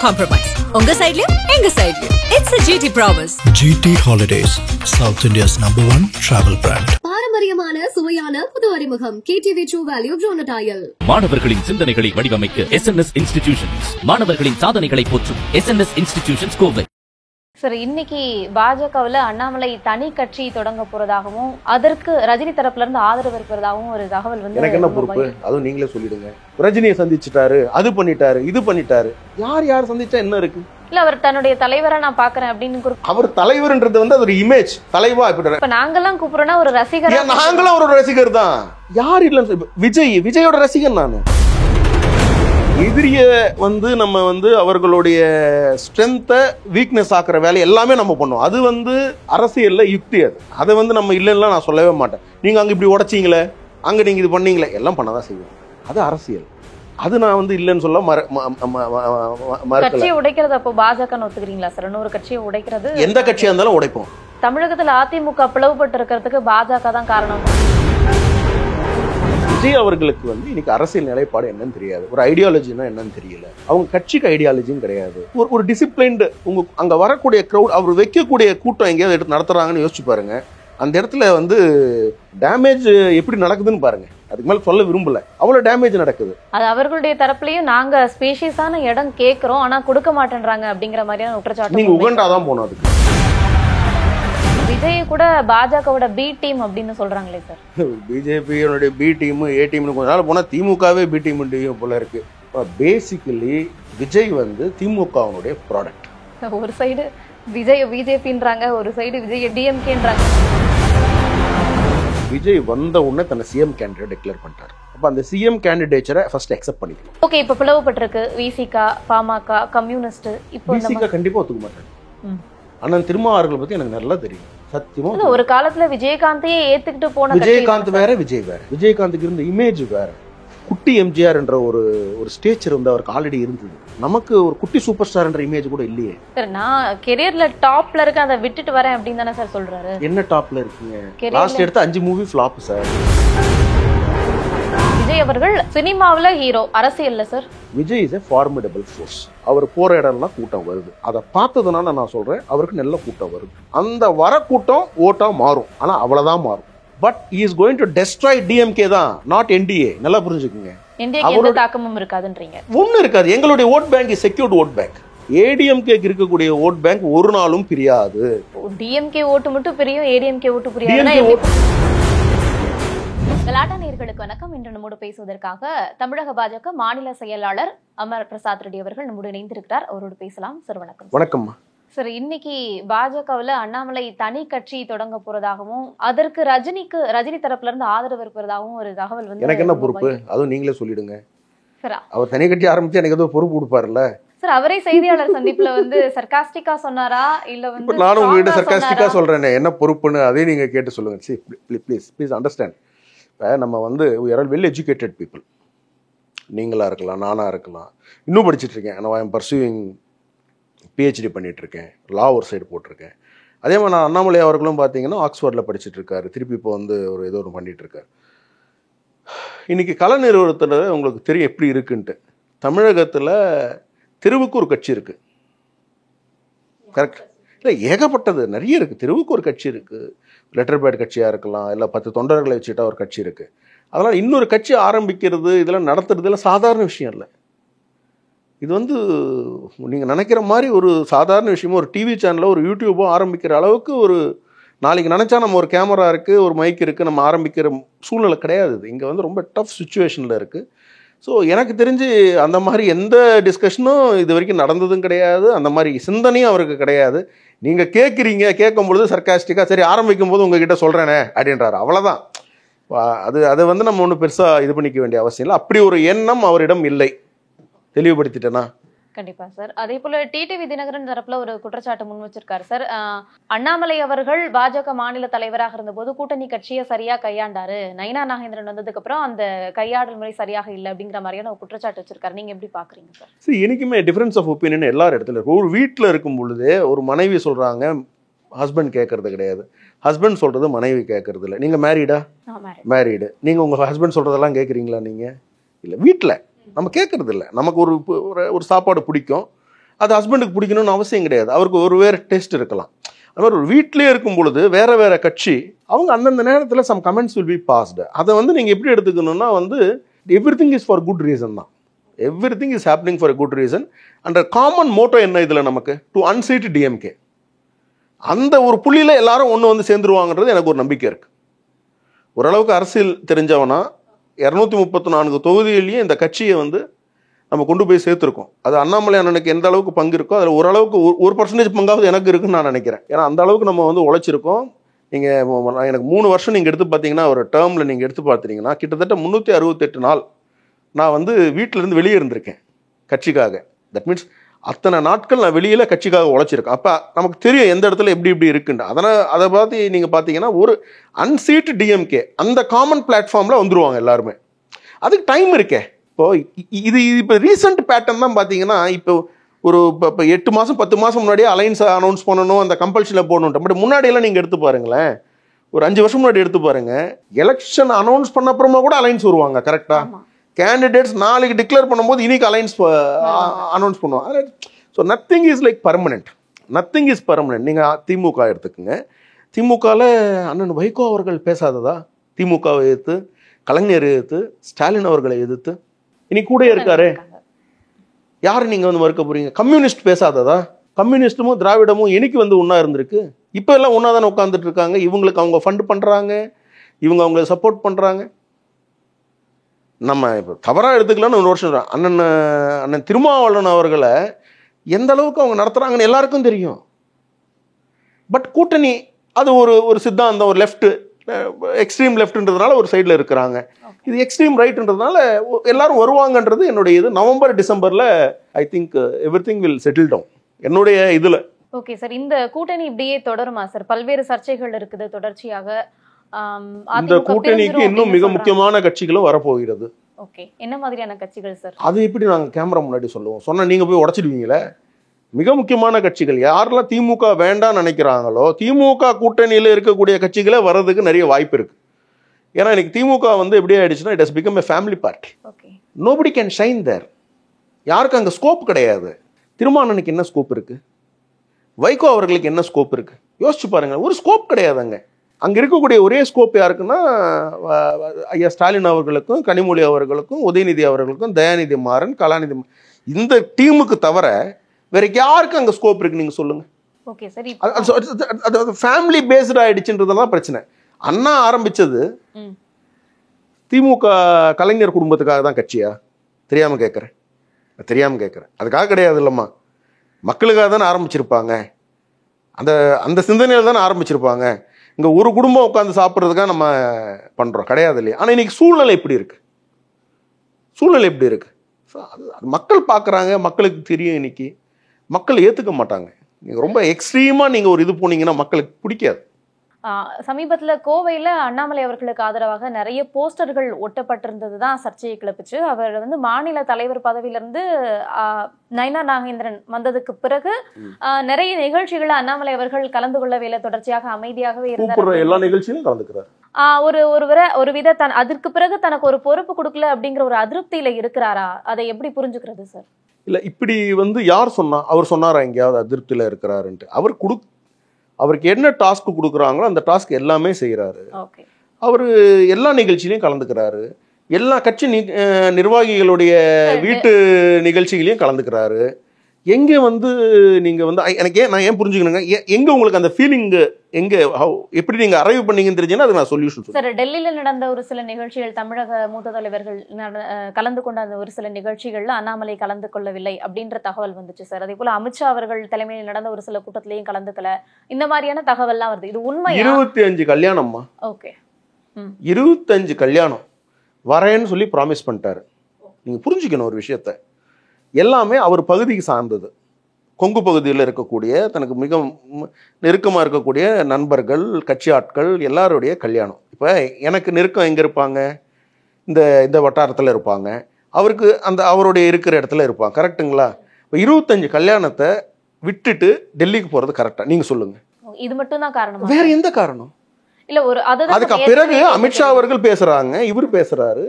compromise. உங்க சைடுலயும் எங்க சைடுலயும். It's a GT promise. GT Holidays, South India's #1 travel brand. பாரம்பரியமான சுவையான புது அறிமுகம் KTV True Value Groundnut Oil. மாணவர்களின் சிந்தனைகளை வடிவமைக்க SNS Institutions. மாணவர்களின் சாதனைகளை போற்றும் SNS Institutions கோவை. சார், இன்னைக்கு பாஜகவில் அண்ணாமலை தனி கட்சி தொடங்க போறதாகவும் அதற்கு ரஜினி தரப்புல இருந்து ஆதரவு இருக்கிறதாகவும் ஒரு தகவல் வந்து எனக்கு என்ன பொறுப்பு? அதுவும் நீங்களே சொல்லிடுங்க. ரஜினியை சந்திச்சுட்டாரு, அது பண்ணிட்டாரு, இது பண்ணிட்டாரு. யார் சந்திச்சா என்ன இருக்கு? இல்ல, அவர் தன்னுடைய தலைவரா நான் பாக்குறேன் அப்படின்னு. அவர் தலைவர்ன்றது வந்து அது ஒரு இமேஜ். தலைவா இப்ப நாங்கெல்லாம் கூப்பிடுறோம்னா ஒரு ரசிகர். நாங்களும் ஒரு ரசிகர் தான். யார் இல்ல? விஜயோட ரசிகர் நானு. எதிரிய வந்து நம்ம வந்து அவர்களுடைய ஸ்ட்ரென்த்தை வீக்னஸ் ஆக்குற வேலை எல்லாமே நம்ம பண்ணோம். அது வந்து அரசியல்ல யுக்தி. அதை வந்து நம்ம இல்லைன்னா நான் சொல்லவே மாட்டேன். நீங்க அங்க இப்படி உடைச்சிங்களே, அங்க நீங்க இது பண்ணீங்களே, எல்லாம் பண்ணதான் செய்வோம். அது அரசியல். அது நான் வந்து இல்லைன்னு சொல்ல கட்சியை உடைக்கிறது. அப்போ பாஜக ஒத்துக்கிறீங்களா சார்? இன்னொரு கட்சியை உடைக்கிறது எந்த கட்சியா இருந்தாலும் உடைப்போம். தமிழகத்துல அதிமுக பிளவுபட்டு இருக்கிறதுக்கு பாஜக தான் காரணம். விஜய் அவர்களுக்கு வந்து இன்னைக்கு அரசியல் நிலைப்பாடு என்னன்னு தெரியாது, ஒரு ஐடியாலஜினா என்னன்னு தெரியல. அவங்க கட்சிக்கு ஐடியாலஜியும் கிடையாது. ஒரு டிசிப்ளின்டு அங்க வரக்கூடிய கிரௌட், அவர் வைக்கக்கூடிய கூட்டம் எங்கேயாவது எடுத்து நடத்துறாங்கன்னு யோசிச்சு பாருங்க. அந்த இடத்துல வந்து டேமேஜ் எப்படி நடக்குதுன்னு பாருங்க. அதுக்கு மேல சொல்ல விரும்பல, அவ்வளவு டேமேஜ் நடக்குது. அது அவர்களுடைய தரப்புலயும் நாங்க ஸ்பேஷியஸான இடம் கேட்கிறோம், ஆனா கொடுக்க மாட்டேன்றாங்க அப்படிங்கிற மாதிரியான குற்றச்சாட்டு. நீங்க உகண்டாதான் போனோம். அதுக்கு விஜய் கூட பாஜகவோட பி டீம் அப்படின்னு சொல்றாங்களே சார். பிஜேபியோட பி டீம், ஏ டீம்னு கொஞ்ச நாள் போனா திமுகவே பி டீம் போல இருக்கு. பேசிக்கலி விஜய் வந்து திமுகவுடைய ப்ராடக்ட். ஒரு சைடு விஜய் பிஜேபின்றாங்க, ஒரு சைடு விஜய் டிஎம்கேன்றாங்க. விஜய் வந்த உடனே தன்னை சிஎம் கேண்டிடேட் டிக்ளேர் பண்ணிட்டார். அப்ப அந்த சிஎம் கேண்டிடேச்சரை ஃபர்ஸ்ட் அக்செப்ட் பண்ணிக்கணும். ஓகே, இப்ப பிளவுபட்டிருக்கு விசிகா, பாமக, கம்யூனிஸ்ட். இப்போ விசிகா கண்டிப்பா ஒத்துக்க மாட்டாங்க. அண்ணன் திருமாவர்கள் பத்தி எனக்கு நல்லா தெரியும். சத்தியமா ஒரு காலத்துல விஜயகாந்தையே ஏத்துக்கிட்டு போன விஜயகாந்த் வேற, விஜய் வேற. விஜயகாந்துக்கு இருந்த இமேஜ் வேற. குட்டி எம்ஜிஆர் என்ற ஒரு ஸ்டேச்சர் வந்து அவருக்கு ஆல்ரெடி இருந்தது. நமக்கு ஒரு குட்டி சூப்பர் ஸ்டார் என்ற இமேஜ் கூட இல்லையே. சார், நான் கெரியர்ல டாப்ல இருக்க, அதை விட்டுட்டு வரேன் அப்படின்னு தானே சார் சொல்றாரு. என்ன டாப்ல இருக்கீங்க? லாஸ்ட் எடுத்த 5 மூவி ஃபிளாப் சார். விஜய் அவர்கள் சினிமாவில் ஹீரோ, அரசியல்ல sir Vijay is a formidable force. அவர் போற இடம்லாம் கூட்டம் வருது. அதை பார்த்ததுனால நான் சொல்றேன், அவருக்கு நல்ல கூட்டம் வருது. அந்த வர கூட்டம் ஓட்டா மாறும், ஆனா அவ்வளவுதான் மாறும். But he is going to destroy DMK தான், not NDA. நல்லா புரிஞ்சுக்குங்க. NDA எந்த தாக்கமும் இருக்காதுன்றீங்க? ஒண்ணு இருக்காது. எங்களுடைய vote bank is secured vote bank. ADMK இருக்கக்கூடிய ஓட் பேங்க் ஒரு நாளும் பிரியாது. DMK ஓட்டு மட்டும் பிரியும், ADMK ஓட்டு பிரியாது. கலாட்டா நேயர்களுக்கு வணக்கம். இன்று நம்மோடு பேசுவதற்காக தமிழக பாஜக மாநில செயலாளர் அமர் பிரசாத் ரெட்டி அவர்கள் நம்மோடு இணைந்திருக்கிறார். அவரோடு பேசலாம். சார் வணக்கம். வணக்கம் சார், இன்னைக்கு பாஜகவில் அண்ணாமலை தனி கட்சி தொடங்க போறதாகவும் அதற்கு ரஜினி தரப்புல இருந்து ஆதரவு இருக்கிறதாகவும் ஒரு தகவல் வந்து. எனக்கு என்ன பொறுப்பு? அதுவும் நீங்களே சொல்லிடுங்க. அவர் தனி கட்சி ஆரம்பிச்சு எனக்கு ஏதோ பொறுப்பு கொடுப்பாருல்ல சார். அவரே செய்தியாளர் சந்திப்புல வந்து சர்காஸ்டிக்கா சொன்னாரா இல்ல வந்து நானும் உங்ககிட்ட சர்காஸ்டிக்கா சொல்றேன் என்ன பொறுப்புன்னு? அதே நீங்க கேட்டு சொல்லுங்க. Please understand. நம்ம வந்து we are all well educated people. நீங்களா இருக்கலாம், நானா இருக்கலாம். இன்னும் படிச்சுட்டு இருக்கேன். நான் ஐ எம் பர்சூவிங் PhD பண்ணிட்டு இருக்கேன். லா ஒரு சைடு போட்டிருக்கேன். அதே மாதிரி நான் அண்ணாமலை அவர்களும் பார்த்தீங்கன்னா ஆக்ஸ்ஃபோர்டில் படிச்சுட்டு இருக்காரு. திருப்பி இப்போ வந்து ஏதோ ஒன்று பண்ணிட்டு இருக்காரு. இன்னைக்கு கலை நிறுவனத்தில் உங்களுக்கு தெரியும் எப்படி இருக்குன்ட்டு. தமிழகத்தில் தெருவுக்கு ஒரு கட்சி இருக்கு. கரெக்ட்? இல்லை, ஏகப்பட்டது நிறைய இருக்குது. தெருவுக்கு ஒரு கட்சி இருக்குது. லெட்டர் பேட் கட்சியாக இருக்கலாம், இல்லை 10 தொண்டர்களை வச்சுட்டா ஒரு கட்சி இருக்குது. அதனால் இன்னொரு கட்சி ஆரம்பிக்கிறது, இதெல்லாம் நடத்துறதுலாம் சாதாரண விஷயம் இல்லை. இது வந்து நீங்கள் நினைக்கிற மாதிரி ஒரு சாதாரண விஷயமோ, ஒரு டிவி சேனலோ ஒரு யூடியூபோ ஆரம்பிக்கிற அளவுக்கு ஒரு நாளைக்கு நினச்சா நம்ம ஒரு கேமரா இருக்குது, ஒரு மைக் இருக்குது, நம்ம ஆரம்பிக்கிற சூழ்நிலை கிடையாது. இங்கே வந்து ரொம்ப டஃப் சுச்சுவேஷனில் இருக்குது. ஸோ எனக்கு தெரிஞ்சு அந்த மாதிரி எந்த டிஸ்கஷனும் இது வரைக்கும் நடந்ததும் கிடையாது. அந்த மாதிரி சிந்தனையும் அவருக்கு கிடையாது. நீங்கள் கேட்கும் பொழுது சர்காஸ்டிக்காக சரி ஆரம்பிக்கும் போது உங்ககிட்ட சொல்கிறேனே அப்படின்றாரு. அவ்வளோதான். அது வந்து நம்ம ஒன்றும் பெருசாக இது பண்ணிக்க வேண்டிய அவசியம் இல்லை. அப்படி ஒரு எண்ணம் அவரிடம் இல்லை. தெளிவுபடுத்திட்டேனா? கண்டிப்பா சார். அதே போல டிடிவி தினகரன் தரப்புல ஒரு குற்றச்சாட்டு முன் வச்சிருக்காரு சார். அண்ணாமலை அவர்கள் பாஜக மாநில தலைவராக இருந்தபோது கூட்டணி கட்சியை சரியா கையாண்டாரு, நயினா நாகேந்திரன் வந்ததுக்கு அப்புறம் அந்த கையாடல் முறை சரியாக இல்லை அப்படிங்கிற மாதிரியான ஒரு குற்றச்சாட்டு வச்சிருக்காரு. நீங்க எப்படி பாக்குறீங்க சார்? சரி, எனக்குமே டிஃபரன்ஸ் ஆஃப் ஒப்பீனியன் எல்லாரும் இடத்துல இருக்கு. ஒரு வீட்டில் இருக்கும் பொழுதே ஒரு மனைவி சொல்றாங்க, ஹஸ்பண்ட் கேட்கறது கிடையாது. ஹஸ்பண்ட் சொல்றது மனைவி கேட்கறது இல்லை. நீங்க மேரீடா? மேரீடு. நீங்க உங்க ஹஸ்பண்ட் சொல்றதெல்லாம் கேட்குறீங்களா? நீங்க இல்லை. வீட்டில் நம்ம கேட்கறது இல்லை. நமக்கு ஒரு சாப்பாடு பிடிக்கும், அது ஹஸ்பண்டுக்கு பிடிக்கணும்னு அவசியம் கிடையாது. அவருக்கு ஒரு வேறு டேஸ்ட் இருக்கலாம். அது மாதிரி ஒரு வீட்டிலே இருக்கும் பொழுது வேற கட்சி அவங்க அந்தந்த நேரத்தில் some comments will be passed. அதை வந்து நீங்கள் எப்படி எடுத்துக்கணும்னா வந்து everything is for good reason தான். Everything is happening for good reason. And common motto என்ன இதில் நமக்கு டு அன்சீட் டிஎம்கே. அந்த ஒரு புள்ளியில் எல்லாரும் ஒன்று வந்து சேர்ந்துருவாங்கன்றது எனக்கு ஒரு நம்பிக்கை இருக்குது. ஓரளவுக்கு அரசியல் தெரிஞ்சவனா 234 தொகுதியிலையும் இந்த கட்சியை வந்து நம்ம கொண்டு போய் சேர்த்துருக்கோம். அது அண்ணாமலை அண்ணனுக்கு எந்த அளவுக்கு பங்கு இருக்கோ அதில் ஓரளவுக்கு 1% பங்காவது எனக்கு இருக்குன்னு நான் நினைக்கிறேன். ஏன்னா அந்த அளவுக்கு நம்ம வந்து உழைச்சிருக்கோம். நீங்கள் எனக்கு 3 வருஷம் நீங்கள் எடுத்து பார்த்தீங்கன்னா ஒரு டேர்மில் நீங்கள் எடுத்து பார்த்தீங்கன்னா கிட்டத்தட்ட 368 நாள் நான் வந்து வீட்டிலேருந்து வெளியே இருந்திருக்கேன் கட்சிக்காக. தட் மீன்ஸ் அத்தனை நாட்கள் நான் வெளியில் கட்சிக்காக உழைச்சிருக்கேன். அப்போ நமக்கு தெரியும் எந்த இடத்துல எப்படி இருக்குன்னு. அதை பார்த்து நீங்கள் பார்த்தீங்கன்னா ஒரு அன்சீட் டிஎம்கே அந்த காமன் பிளாட்ஃபார்மில் வந்துருவாங்க எல்லாருமே. அதுக்கு டைம் இருக்கே. இப்போ ரீசெண்ட் பேட்டர்ன் தான் பார்த்தீங்கன்னா இப்போ ஒரு 8 மாதம் 10 மாதம் முன்னாடியே அலைன்ஸ் அனௌன்ஸ் பண்ணணும், அந்த கம்பல்ஷனில் போடணும். பட் முன்னாடியெல்லாம் நீங்கள் எடுத்து பாருங்களேன், ஒரு 5 வருஷம் முன்னாடி எடுத்து பாருங்க, எலெக்ஷன் அனௌன்ஸ் பண்ண அப்புறமா கூட அலைன்ஸ் வருவாங்க. கரெக்டாக கேண்டிடேட்ஸ் நாளைக்கு டிக்ளேர் பண்ணும்போது இன்னைக்கு அலைன்ஸ் அனௌன்ஸ் பண்ணுவாங்க. So nothing is like permanent. Nothing is permanent. நீங்கள் திமுக எடுத்துக்குங்க. திமுகவில் அண்ணன் வைகோ அவர்கள் பேசாததா? திமுகவை எதிர்த்து, கலைஞரை எதிர்த்து, ஸ்டாலின் அவர்களை எதிர்த்து இன்னைக்கு கூட இருக்காரு. யார் நீங்கள் வந்து மறுக்க போறீங்க? கம்யூனிஸ்ட் பேசாததா? கம்யூனிஸ்டும் திராவிடமும் இன்னைக்கு வந்து ஒன்றா இருந்திருக்கு. இப்போ எல்லாம் ஒன்றா தானே உட்காந்துட்டு இருக்காங்க. இவங்களுக்கு அவங்க ஃபண்ட் பண்ணுறாங்க, இவங்க அவங்களை சப்போர்ட் பண்ணுறாங்க. நம்ம இப்போ தவறாக எடுத்துக்கலான்னு 1 வருஷம் அண்ணன் திருமாவளவன் அவர்களை எந்த அளவுக்கு அவங்க நடத்துகிறாங்கன்னு எல்லாருக்கும் தெரியும். பட் கூட்டணி அது ஒரு சித்தாந்தம், ஒரு லெஃப்ட், எக்ஸ்ட்ரீம் லெஃப்ட்ன்றதுனால ஒரு சைடில் இருக்கிறாங்க. இது எக்ஸ்ட்ரீம் ரைட்ன்றதுனால எல்லாரும் வருவாங்கன்றது என்னுடைய இது. நவம்பர் டிசம்பரில் I think everything will settle down என்னுடைய இதில். ஓகே சார், இந்த கூட்டணி இப்படியே தொடருமா சார்? பல்வேறு சர்ச்சைகள் இருக்குது தொடர்ச்சியாக. இந்த கூட்டணிக்கு இன்னும் மிக முக்கியமான கட்சிகளும் வரப்போகிறது. ஓகே, என்ன மாதிரியான கட்சிகள் சார்? அது எப்படி நாங்கள் கேமரா முன்னாடி சொல்லுவோம்? சொன்னால் நீங்கள் போய் உடச்சிடுவீங்களே. மிக முக்கியமான கட்சிகள் யாரெல்லாம் திமுக வேண்டாம்னு நினைக்கிறாங்களோ திமுக கூட்டணியில் இருக்கக்கூடிய கட்சிகளே வர்றதுக்கு நிறைய வாய்ப்பு இருக்கு. ஏன்னா இன்னைக்கு திமுக வந்து எப்படி ஆயிடுச்சுன்னா it has become a family party. Nobody can shine there. யாருக்கு அங்கே ஸ்கோப் கிடையாது. திருமாவளவனுக்கு என்ன ஸ்கோப் இருக்கு? வைகோ அவர்களுக்கு என்ன ஸ்கோப் இருக்கு? யோசிச்சு பாருங்க. ஒரு ஸ்கோப் கிடையாது அங்கே. அங்கே இருக்கக்கூடிய ஒரே ஸ்கோப் யாருக்குன்னா ஐயா ஸ்டாலின் அவர்களுக்கும், கனிமொழி அவர்களுக்கும், உதயநிதி அவர்களுக்கும், தயாநிதி மாறன், கலாநிதி, இந்த டீமுக்கு தவிர வேற யாருக்கு அங்கே ஸ்கோப் இருக்கு நீங்க சொல்லுங்க. ஓகே சார், அது ஃபேமிலி பேஸ்ட் ஆயிடுச்சுன்றதுதான் பிரச்சனை. அண்ணா ஆரம்பிச்சது திமுக கலைஞர் குடும்பத்துக்காக தான் கட்சியா? தெரியாம கேட்குறேன். அதுக்காக கிடையாது இல்லம்மா. மக்களுக்காக தானே ஆரம்பிச்சிருப்பாங்க. அந்த சிந்தனையில் தானே ஆரம்பிச்சிருப்பாங்க. இங்கே ஒரு குடும்பம் உட்காந்து சாப்பிட்றதுக்காக நம்ம பண்ணுறோம் கிடையாது இல்லையா? ஆனால் இன்னைக்கு சூழ்நிலை எப்படி இருக்கு? அது மக்கள் பார்க்குறாங்க, மக்களுக்கு தெரியும். இன்னைக்கு மக்கள் ஏற்றுக்க மாட்டாங்க. நீங்கள் ரொம்ப எக்ஸ்ட்ரீமாக நீங்கள் ஒரு இது போனீங்கன்னா மக்களுக்கு பிடிக்காது. சமீபத்தில் கோவையில் அண்ணாமலை அவர்களுக்கு ஆதரவாக நிறைய போஸ்டர்கள் ஒட்டப்பட்டிருந்தது தான் சர்ச்சையை கிளப்பிச்சு. அவர் வந்து மாநில தலைவர் பதவியிலிருந்து நயனா நாகேந்திரன் வந்ததுக்கு பிறகு நிறைய நிகழ்ச்சிகளை அண்ணாமலை அவர்கள் கலந்து கொள்ளவில்லை, தொடர்ச்சியாக அமைதியாகவே இருந்தார். எல்லா நிகழ்ச்சியிலும் கலந்துக்கிறார். ஒருவித அதற்கு பிறகு தனக்கு ஒரு பொறுப்பு கொடுக்கல அப்படிங்கிற ஒரு அதிருப்தியில இருக்கிறாரா? அதை எப்படி புரிஞ்சுக்கிறது சார்? இல்ல இப்படி வந்து யார் சொன்னா? அவர் சொன்னாரா எங்கேயாவது அதிருப்தியில இருக்கிறாருன்ட்டு? அவருக்கு என்ன டாஸ்க் கொடுக்குறாங்களோ அந்த டாஸ்க் எல்லாமே செய்யறாரு. அவரு எல்லா நிகழ்ச்சியிலையும் கலந்துக்கிறாரு. எல்லா கட்சி நிர்வாகிகளுடைய வீட்டு நிகழ்ச்சிகளையும் கலந்துக்கிறாரு. எங்க வந்து நீங்க வந்து எனக்கு நான் ஏன் புரிஞ்சுக்கணுங்க, எங்க உங்களுக்கு அந்த ஃபீலிங் எங்க எப்படி நீங்க அரைவ் பண்ணீங்கன்னு தெரிஞ்சுன்னா அது நான் சொல்யூஷன் சார். டெல்லியில நடந்த ஒரு சில நிகழ்ச்சிகள், தமிழக மூத்த தலைவர்கள் கலந்து கொண்ட அந்த ஒரு சில நிகழ்ச்சிகள்ல அண்ணாமலை கலந்து கொள்ளவில்லை அப்படின்ற தகவல் வந்துச்சு சார். அதே போல அமித்ஷா அவர்கள் தலைமையில் நடந்த ஒரு சில கூட்டத்திலையும் கலந்துக்கல, இந்த மாதிரியான தகவல்லாம் வருது. இது உண்மை? 25 கல்யாணம்மா. ஓகே, 25 கல்யாணம் வரேன்னு சொல்லி ப்ராமிஸ் பண்ணிட்டாரு. நீங்க புரிஞ்சுக்கணும் ஒரு விஷயத்த. எல்லாமே அவர் பகுதிக்கு சார்ந்தது. கொங்கு பகுதியில் இருக்கக்கூடிய தனக்கு மிக நெருக்கமாக இருக்கக்கூடிய நண்பர்கள், கட்சி ஆட்கள் எல்லாருடைய கல்யாணம். இப்போ எனக்கு நெருக்கம் எங்கே இருப்பாங்க? இந்த வட்டாரத்தில் இருப்பாங்க. அவருக்கு அவருடைய இருக்கிற இடத்துல இருப்பாங்க. கரெக்டுங்களா? இப்போ 25 கல்யாணத்தை விட்டுட்டு டெல்லிக்கு போகிறது கரெக்டாக? நீங்கள் சொல்லுங்க. இது மட்டும் தான் காரணம்? வேற எந்த காரணம் இல்லை. அதுக்கு பிறகு அமித்ஷா அவர்கள் பேசுகிறாங்க, இவர் பேசுகிறாரு,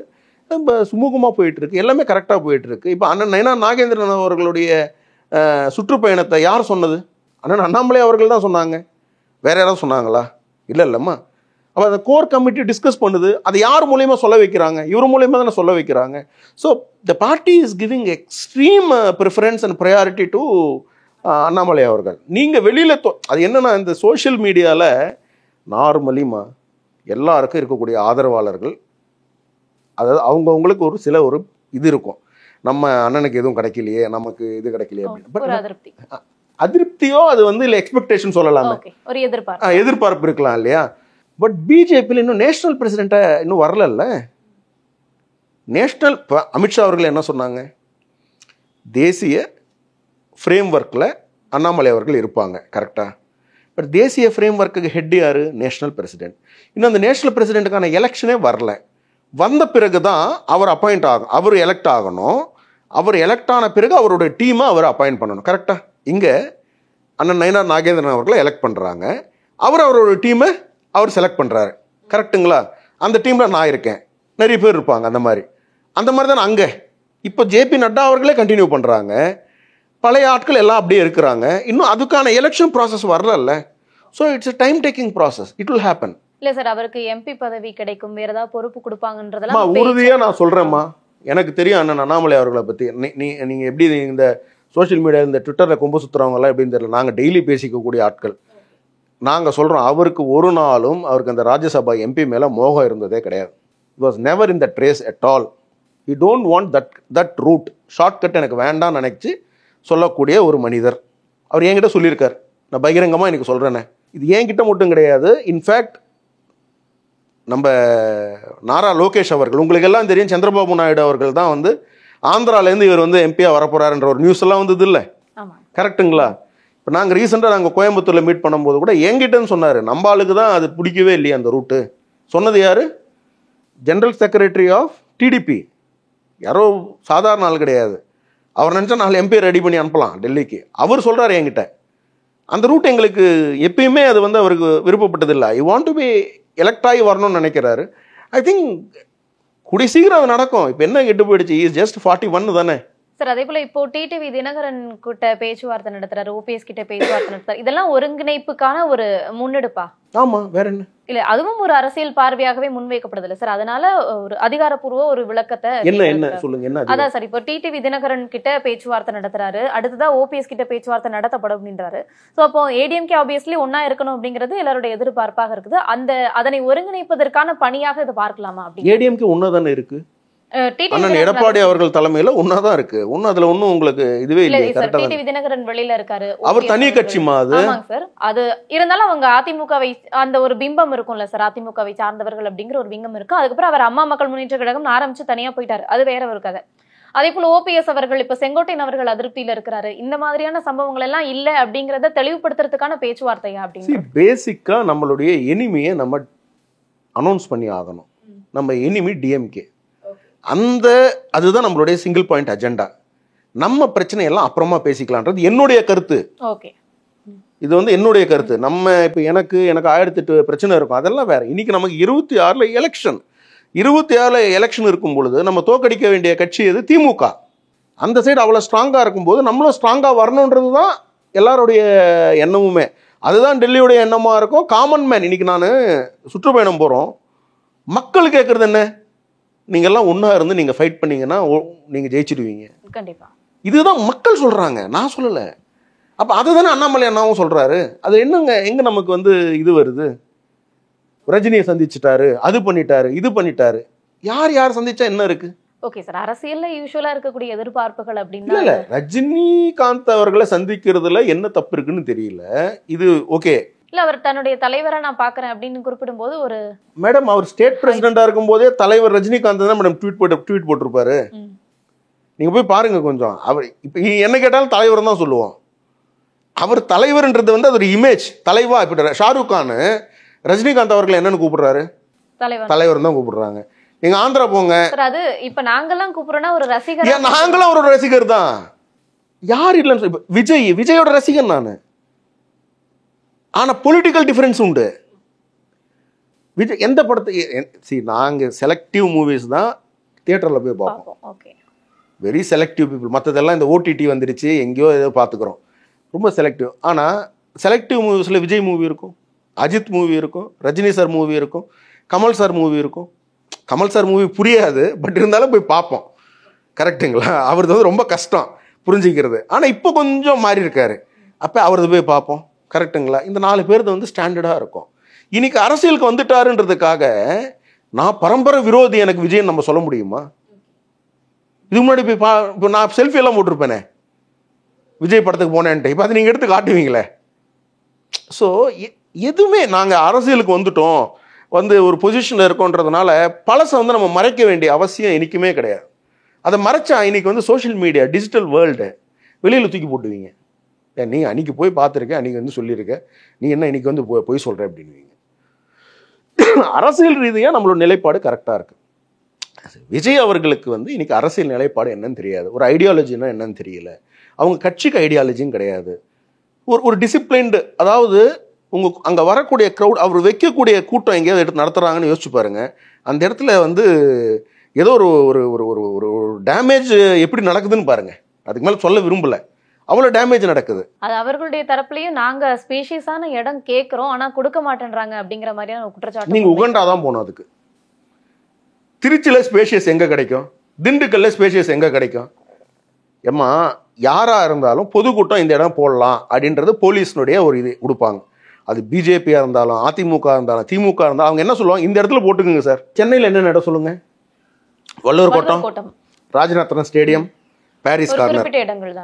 சுமூகமாக போயிட்டு இருக்கு, எல்லாமே கரெக்டாக போயிட்டு இருக்கு. இப்போ அண்ணன் நயனா நாகேந்திரன் அவர்களுடைய சுற்றுப்பயணத்தை யார் சொன்னது? அண்ணன் அண்ணாமலை அவர்கள் தான் சொன்னாங்க. வேற யாராவது சொன்னாங்களா? இல்லைல்லம்மா. அப்போ அந்த கோர் கமிட்டி டிஸ்கஸ் பண்ணுது. அதை யார் மூலியமாக சொல்ல வைக்கிறாங்க? இவர் மூலியமாக தானே சொல்ல வைக்கிறாங்க. So the party is giving extreme preference and priority to Annamalai அவர்கள். நீங்கள் வெளியில் அது என்னென்னா, இந்த சோஷியல் மீடியாவில் நார்மலிமா எல்லாருக்கும் இருக்கக்கூடிய ஆதரவாளர்கள், அதாவது அவங்கவுங்களுக்கு ஒரு சில ஒரு இது இருக்கும், நம்ம அண்ணனுக்கு எதுவும் கிடைக்கலையே, நமக்கு இது கிடைக்கலையே அப்படின்னு. அதிருப்தியோ அது இல்லை எக்ஸ்பெக்டேஷன் சொல்லலாமே, ஒரு எதிர்பார்ப்பு இருக்கலாம் இல்லையா. பட் பிஜேபியில் இன்னும் நேஷனல் பிரசிடெண்ட்டை இன்னும் வரல. நேஷனல் அமித்ஷா அவர்கள் என்ன சொன்னாங்க? தேசிய ஃப்ரேம் ஒர்க்கில் அண்ணாமலை அவர்கள் இருப்பாங்க, கரெக்டாக. பட் தேசிய ஃப்ரேம் ஒர்க்குக்கு ஹெட் யார்? National president. இன்னும் அந்த நேஷனல் பிரசிடெண்ட்டுக்கான எலெக்ஷனே வரல. வந்த பிறகு தான் அவர் அப்பாயிண்ட் ஆகும், அவர் எலெக்ட் ஆகணும். அவர் எலெக்ட் ஆன பிறகு அவருடைய டீமை அவர் அப்பாயிண்ட் பண்ணணும், கரெக்டாக. இங்கே அண்ணன் நயினார் நாகேந்திரன் அவர்களை எலெக்ட் பண்ணுறாங்க, அவரோட டீமை அவர் செலக்ட் பண்ணுறாரு, கரெக்டுங்களா. அந்த டீமில் நான் இருக்கேன், நிறைய பேர் இருப்பாங்க. அந்த மாதிரி தான் அங்கே இப்போ ஜேபி நட்டா அவர்களே கண்டினியூ பண்ணுறாங்க. பழைய ஆட்கள் எல்லாம் அப்படியே இருக்கிறாங்க. இன்னும் அதுக்கான எலெக்ஷன் ப்ராசஸ் வரல. So it's a time taking process. It will happen. இல்லை சார், அவருக்கு எம்பி பதவி கிடைக்கும், வேற ஏதாவது பொறுப்பு கொடுப்பாங்கன்றதெல்லாம் உறுதியாக நான் சொல்கிறேம்மா. எனக்கு தெரியும் அண்ணன் அண்ணாமலை அவர்களை பற்றி. நீங்கள் எப்படி இந்த சோஷியல் மீடியா, இந்த ட்விட்டரில் கொம்பு சுற்றுறவங்கலாம் எப்படின்னு தெரியல. நாங்கள் டெய்லி பேசிக்கக்கூடிய ஆட்கள். நாங்கள் சொல்கிறோம், அவருக்கு ஒரு நாளும் அவருக்கு அந்த ராஜ்யசபா எம்பி மேலே மோகம் இருந்ததே கிடையாது. It was never in the trace at all. You don't want that route, shortcut எனக்கு வேண்டாம்னு நினச்சி சொல்லக்கூடிய ஒரு மனிதர். அவர் என்கிட்ட சொல்லியிருக்கார், நான் பகிரங்கமாக எனக்கு சொல்கிறேனே. இது என்கிட்ட மட்டும் கிடையாது. இன்ஃபேக்ட் நம்ம நாரா லோகேஷ் அவர்கள், உங்களுக்கு எல்லாம் தெரியும், சந்திரபாபு நாயுடு அவர்கள் தான் ஆந்திராலேருந்து இவர் எம்பியாக வரப்போகிறாருன்ற ஒரு நியூஸ் எல்லாம் வந்தது இல்லை, கரெக்டுங்களா. இப்போ நாங்கள் ரீசெண்டாக கோயம்புத்தூரில் மீட் பண்ணும்போது கூட என்கிட்டன்னு சொன்னார், நம்ம ஆளுக்கு தான் அது பிடிக்கவே இல்லையா அந்த ரூட்டு. சொன்னது யார்? General secretary of TDP. யாரோ சாதாரண ஆள் கிடையாது. அவர் நினச்சா 4 எம்பி ரெடி பண்ணி அனுப்பலாம் டெல்லிக்கு. அவர் சொல்கிறார் என்கிட்ட, அந்த ரூட் எங்களுக்கு எப்பயுமே அது அவருக்கு விருப்பப்பட்டதில்லை. I want to be elect ஆகி வரணும்னு நினைக்கிறாரு. ஐ திங்க் கூடிய சீக்கிரம் அது நடக்கும். இப்போ என்ன கெட்டு போயிடுச்சு, இஸ் ஜஸ்ட் 41 தானே சார். அதே போல இப்போ டிடிவி தினகரன் கிட்ட பேச்சுவார்த்தை நடத்துறாரு, ஓபிஎஸ் கிட்ட பேச்சுவார்த்தை நடத்துறாரு. இதெல்லாம் ஒருங்கிணைப்புக்கான ஒரு முன்னெடுப்பா? ஆமா, வேற என்ன இல்ல, அதுவும் ஒரு அரசியல் பார்வையாகவே முன்வைக்கப்படுது இல்ல சார். அதனால ஒரு அதிகாரப்பூர்வ ஒரு விளக்கத்தை என்ன சொல்லுங்க. என்ன அதான் சார், இப்போ டிடிவி தினகரன் கிட்ட பேச்சுவார்த்தை நடத்துறாரு, அடுத்ததான் ஓபிஎஸ் கிட்ட பேச்சுவார்த்தை நடத்தப்படும் அப்படின்றாரு. ஸோ அப்போ ஏடிஎம்கே ஆப்வியஸ்லி ஒன்னா இருக்கணும் அப்படிங்கிறது எல்லாருடைய எதிர்பார்ப்பாக இருக்குது. அதனை ஒருங்கிணைப்பதற்கான பணியாக இதை பார்க்கலாமா? அப்படி ஏடிஎம்கே ஒன்னாதானே இருக்கு, அண்ணன் எடப்பாடி அவர்கள் தலைமையில ஒன்னாதான் இருக்கு. ஒன்னும் அதுல ஒன்னும் உங்களுக்கு இதுவே இல்லை. டிடிவி தினகரன் வெளியில இருக்காரு, அவர் தனி கட்சிமா அது. ஆமாங்க சார். அது இருந்தாலும் அவங்க அதிமுகவை அந்த ஒரு பிம்பம் இருக்கும்ல சார், அதிமுகவை சார்ந்தவர்கள் அப்படிங்கிற ஒரு பிம்பம் இருக்கு. அதுக்கப்புறம் அவர் அம்மா மக்கள் முன்னேற்ற கழகம் ஆரம்பிச்சு தனியா போயிட்டாரு, அது வேற ஒரு கதை. அதே போல ஓபிஎஸ் அவர்கள் இப்ப செங்கோட்டையன் அவர்கள் அதிருப்தியில இருக்கிறாரு. இந்த மாதிரியான சம்பவங்கள் எல்லாம் இல்ல அப்படிங்கறத தெளிவுபடுத்துறதுக்கான பேச்சுவார்த்தையா? அப்படின்னு பேசிக்கா நம்மளுடைய எனிமியை நம்ம அனௌன்ஸ் பண்ணி ஆகணும். நம்ம எனிமி டிஎம்கே, அதுதான் நம்மளுடைய சிங்கிள் பாயிண்ட் அஜெண்டா. நம்ம பிரச்சனை எல்லாம் அப்புறமா பேசிக்கலான்றது என்னுடைய கருத்து. ஓகே, இது என்னுடைய கருத்து. நம்ம இப்போ எனக்கு 1008 பிரச்சனை இருக்கும், அதெல்லாம் வேற. இன்னைக்கு நமக்கு 26 எலெக்ஷன். 26 எலெக்ஷன் இருக்கும் பொழுது நம்ம தோக்கடிக்க வேண்டிய கட்சி எது? திமுக. அந்த சைடு அவ்வளோ ஸ்ட்ராங்காக இருக்கும்போது நம்மளும் ஸ்ட்ராங்காக வரணுன்றது தான் எல்லாருடைய எண்ணமுமே. அதுதான் டெல்லியோடைய எண்ணமாக இருக்கும். காமன் மேன், இன்னைக்கு நான் சுற்றுப்பயணம் போகிறோம், மக்கள் கேட்குறது என்ன? நீங்க எல்லாம் ஒன்னா இருந்து நீங்க ஃபைட் பண்ணீங்கன்னா நீங்க ஜெயிச்சிடுவீங்க கண்டிப்பா. இதுதான் மக்கள் சொல்றாங்க, நான் சொல்லல. அப்ப அதுதானே அண்ணாமலை அண்ணாவும் சொல்றாரு. அது என்னங்க, எங்க நமக்கு இது வருது? ரஜினியை சந்திச்சுட்டாரு, அது பண்ணிட்டாரு, இது பண்ணிட்டாரு. யார் சந்திச்சா என்ன இருக்கு? ஓகே சார், அரசியல்ல யூசுவலா இருக்கக்கூடிய எதிர்பார்ப்புகள் அப்படின்னா இல்ல, ரஜினிகாந்த் அவர்களை சந்திக்கிறதுல என்ன தப்பு இருக்குன்னு தெரியல. இது ஓகே, இல்ல அவர் தன்னுடைய தலைவரை நான் பாக்குறேன் அப்படின்னு குறிப்பிடும் போது ஒரு மேடம், அவர் ஸ்டேட் பிரசிடென்டா இருக்கும் போதே தலைவர் ரஜினிகாந்த் தான் மேடம் ட்வீட் போட்டிருப்பாரு. நீங்க போய் பாருங்க கொஞ்சம். அவர் இப்ப என்ன கேட்டாலும் தலைவர் தான் சொல்லுவோம். அவர் தலைவர்ன்றது அது ஒரு இமேஜ். தலைவா இப்ப ஷாருக் கான் ரஜினிகாந்த் அவர்களை என்னன்னு கூப்பிடுறாரு? தலைவர் தான் கூப்பிடுறாங்க. நீங்க ஆந்திரா போங்க, அது இப்ப நாங்கெல்லாம் கூப்பிடுறோம்னா ஒரு ரசிகர். நாங்களும் அவரோட ரசிகர் தான். யார் இல்லைன்னு விஜயோட ரசிகன் நானு. ஆனா பொலிட்டிக்கல் டிஃபரன்ஸ் உண்டு. விஜய் எந்த படத்தை நாங்க செலக்டிவ் மூவிஸ் தான் தியேட்டர்ல போய் பார்ப்போம். Very selective people. மற்றதெல்லாம் இந்த ஓடிடி வந்துடுச்சு, எங்கேயோ ஏதோ பார்த்துக்குறோம், ரொம்ப செலக்டிவ். ஆனால் செலக்டிவ் மூவிஸில் விஜய் மூவி இருக்கும், அஜித் மூவி இருக்கும், ரஜினி சார் மூவி இருக்கும், கமல் சார் மூவி இருக்கும். கமல் சார் மூவி புரியாது, பட் இருந்தாலும் போய் பார்ப்போம். கரெக்டுங்களா? அவரது வந்து ரொம்ப கஷ்டம் புரிஞ்சிக்கிறது. ஆனால் இப்போ கொஞ்சம் மாறி இருக்காரு, அப்போ அவரது போய் பார்ப்போம். கரெக்டுங்களா? இந்த 4 பேர் வந்து ஸ்டாண்டர்டாக இருக்கும். இன்னைக்கு அரசியலுக்கு வந்துட்டாருன்றதுக்காக நான் பரம்பரை விரோதி எனக்கு விஜயன் நம்ம சொல்ல முடியுமா? இது முன்னாடி போய் இப்போ நான் செல்ஃபி எல்லாம் போட்டிருப்பேனே விஜய் படத்துக்கு போனேன்ட்டு, இப்போ அதை நீங்கள் எடுத்து காட்டுவீங்களே. ஸோ எதுவுமே நாங்கள் அரசியலுக்கு வந்துட்டோம், வந்து ஒரு பொசிஷனில் இருக்கோன்றதுனால பழசை வந்து நம்ம மறைக்க வேண்டிய அவசியம் என்றைக்குமே கிடையாது. அதை மறைச்சா இன்னைக்கு வந்து சோஷியல் மீடியா, டிஜிட்டல் வேர்ல்டு, வெளியில் தூக்கி போட்டுவீங்க. நீ அன்னைக்கு போய் பார்த்துருக்க, அன்னைக்கு வந்து சொல்லியிருக்க, நீ என்ன இன்னைக்கு வந்து போய் சொல்கிற அப்படின்வீங்க. அரசியல் ரீதியாக நம்மளோட நிலைப்பாடு கரெக்டாக இருக்குது. விஜய் அவர்களுக்கு வந்து இன்னைக்கு அரசியல் நிலைப்பாடு என்னன்னு தெரியாது, ஒரு ஐடியாலஜின்னா என்னன்னு தெரியல, அவங்க கட்சிக்கு ஐடியாலஜியும் கிடையாது. ஒரு டிசிப்ளின்டு, அதாவது அங்கே வரக்கூடிய க்ரௌட், அவர் வைக்கக்கூடிய கூட்டம் எங்கேயாவது எடுத்து நடத்துகிறாங்கன்னு யோசிச்சு பாருங்க. அந்த இடத்துல வந்து ஏதோ ஒரு ஒரு ஒரு ஒரு டேமேஜ் எப்படி நடக்குதுன்னு பாருங்க. அதுக்கு மேலே சொல்ல விரும்பலை, அவ்வளோ டேமேஜ் நடக்குது. அது அவர்களுடைய தரப்புலையும் நாங்க ஸ்பேஷியஸான இடம் கேட்குறோம், ஆனால் கொடுக்க மாட்டேன்றாங்க அப்படிங்கிற மாதிரியான குற்றச்சாட்டு. நீங்கள் உகண்டா தான் போகணும் அதுக்கு. திருச்சியில் ஸ்பேஷியஸ் எங்கே கிடைக்கும்? திண்டுக்கல்ல ஸ்பேஷியஸ் எங்கே கிடைக்கும்? ஏம்மா, யாராக இருந்தாலும் பொதுக்கூட்டம் இந்த இடம் போடலாம் அப்படின்றது போலீஸ்னுடைய ஒரு இது கொடுப்பாங்க. அது பிஜேபியாக இருந்தாலும், அதிமுக இருந்தாலும், திமுக இருந்தாலும் அவங்க என்ன சொல்லுவாங்க? இந்த இடத்துல போட்டுக்குங்க சார். சென்னையில் என்ன இடம் சொல்லுங்க? வள்ளூர் கோட்டம், ராஜரத்னம் ஸ்டேடியம், பாரிஸ் கார்னர்,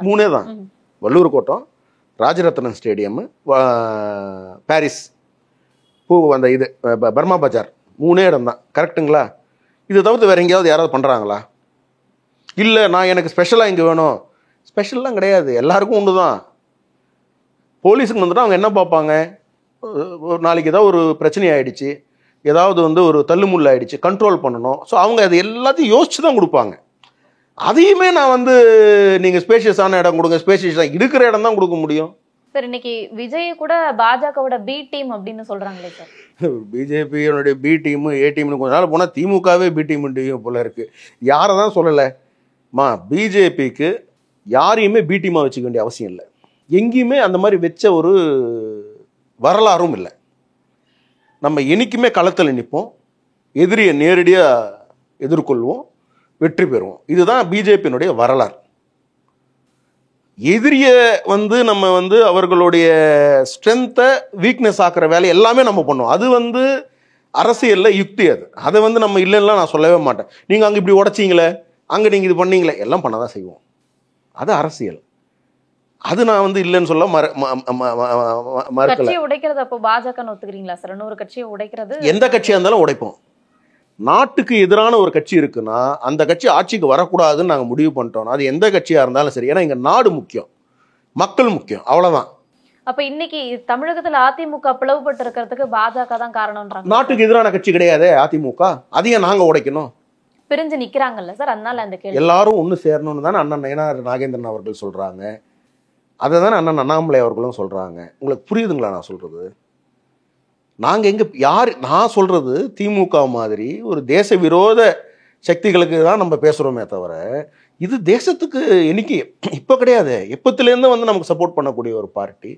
3 தான். வள்ளூர் கோட்டம், ராஜரத்னம் ஸ்டேடியம், பாரிஸ் அந்த இது பர்மா பஜார், 3 இடம் தான். கரெக்டுங்களா? இது தவிர்த்து வேற எங்கேயாவது யாராவது பண்ணுறாங்களா? இல்லை நான் எனக்கு ஸ்பெஷலாக இங்கே வேணும், ஸ்பெஷல்லாம் கிடையாது, எல்லாருக்கும் ஒன்று தான். போலீஸுக்கு வந்துட்டு அவங்க என்ன பார்ப்பாங்க? ஒரு நாளைக்கு ஏதாவது ஒரு பிரச்சனை ஆகிடுச்சு, ஏதாவது வந்து ஒரு தள்ளுமுள்ள ஆகிடுச்சு, கண்ட்ரோல் பண்ணணும். ஸோ அவங்க அது எல்லாத்தையும் யோசிச்சு தான் கொடுப்பாங்க. அதையுமே நான் வந்து நீங்கள் ஸ்பேஷியஸான இடம் கொடுங்க, ஸ்பேஷியஸாக இருக்கிற இடம் தான் கொடுக்க முடியும். சார், இன்னைக்கு விஜய் கூட பாஜகவோட பி டீம் அப்படின்னு சொல்றாங்களே சார். பிஜேபியோடைய பி டீமு, ஏ டீம்னு கொஞ்ச நாள் போனால் திமுகவே பி டீம் போல இருக்கு. யாரை தான் சொல்லலைம்மா, பிஜேபிக்கு யாரையுமே பி டீமாக வச்சுக்க வேண்டிய அவசியம் இல்லை. எங்கேயுமே அந்த மாதிரி வச்ச ஒரு வரலாறும் இல்லை. நம்ம என்னைக்குமே களத்தில் நிற்போம், எதிரியை நேரடியாக எதிர்கொள்வோம், வெற்றி பெறுவோம். இதுதான் பிஜேபியினுடைய வரலாறு. எதிரியை வந்து நம்ம வந்து அவர்களுடைய ஸ்ட்ரென்த்தை வீக்னஸ் ஆக்குற வேலை எல்லாமே நம்ம பண்ணுவோம். அது வந்து அரசியலில் யுக்தி. அதை வந்து நம்ம இல்லைன்னா நான் சொல்லவே மாட்டேன். நீங்கள் அங்கே இப்படி உடைச்சிங்களே, அங்கே நீங்கள் இது பண்ணீங்களே, எல்லாம் பண்ண தான் செய்வோம். அது அரசியல். அது நான் வந்து இல்லைன்னு சொல்ல மறுக்கல. உடைக்கிறது அப்போ பாஜக ஒத்துக்கிறீங்களா சார்? இன்னொரு கட்சியை உடைக்கிறது, எந்த கட்சியாக இருந்தாலும் உடைப்போம். நாட்டுக்கு எதிரான ஒரு கட்சி இருக்குன்னா அந்த கட்சி ஆட்சிக்கு வரக்கூடாதுன்னு நாங்கள் முடிவு பண்ணிட்டோம். அது எந்த கட்சியாக இருந்தாலும் சரி. ஏன்னா இங்கே நாடு முக்கியம், மக்கள் முக்கியம், அவ்வளோதான். அப்ப இன்னைக்கு தமிழகத்தில் அதிமுக பிளவுபட்டு இருக்கிறதுக்கு பாஜக தான் காரணம்ன்றாங்க. நாட்டுக்கு எதிரான கட்சி கிடையாது அதிமுக, அதையும் நாங்கள் உடைக்கணும். பிரிஞ்சு நிற்கிறாங்கல்ல சார், அதனால அந்த கேள்வி. எல்லாரும் ஒன்று சேரணும்னு தானே அண்ணன் நயனார் நாகேந்திரன் அவர்கள் சொல்கிறாங்க. அதை தானே அண்ணன் அண்ணாமலை அவர்களும் சொல்கிறாங்க. உங்களுக்கு புரியுதுங்களா நான் சொல்கிறது? நாங்கள் எங்கே யார், நான் சொல்கிறது திமுக மாதிரி ஒரு தேச விரோத சக்திகளுக்கு தான் நம்ம பேசுகிறோமே தவிர இது தேசத்துக்கு என்னைக்கு இப்போ கிடையாது. எப்பத்துலேருந்து வந்து நமக்கு சப்போர்ட் பண்ணக்கூடிய ஒரு பார்ட்டி.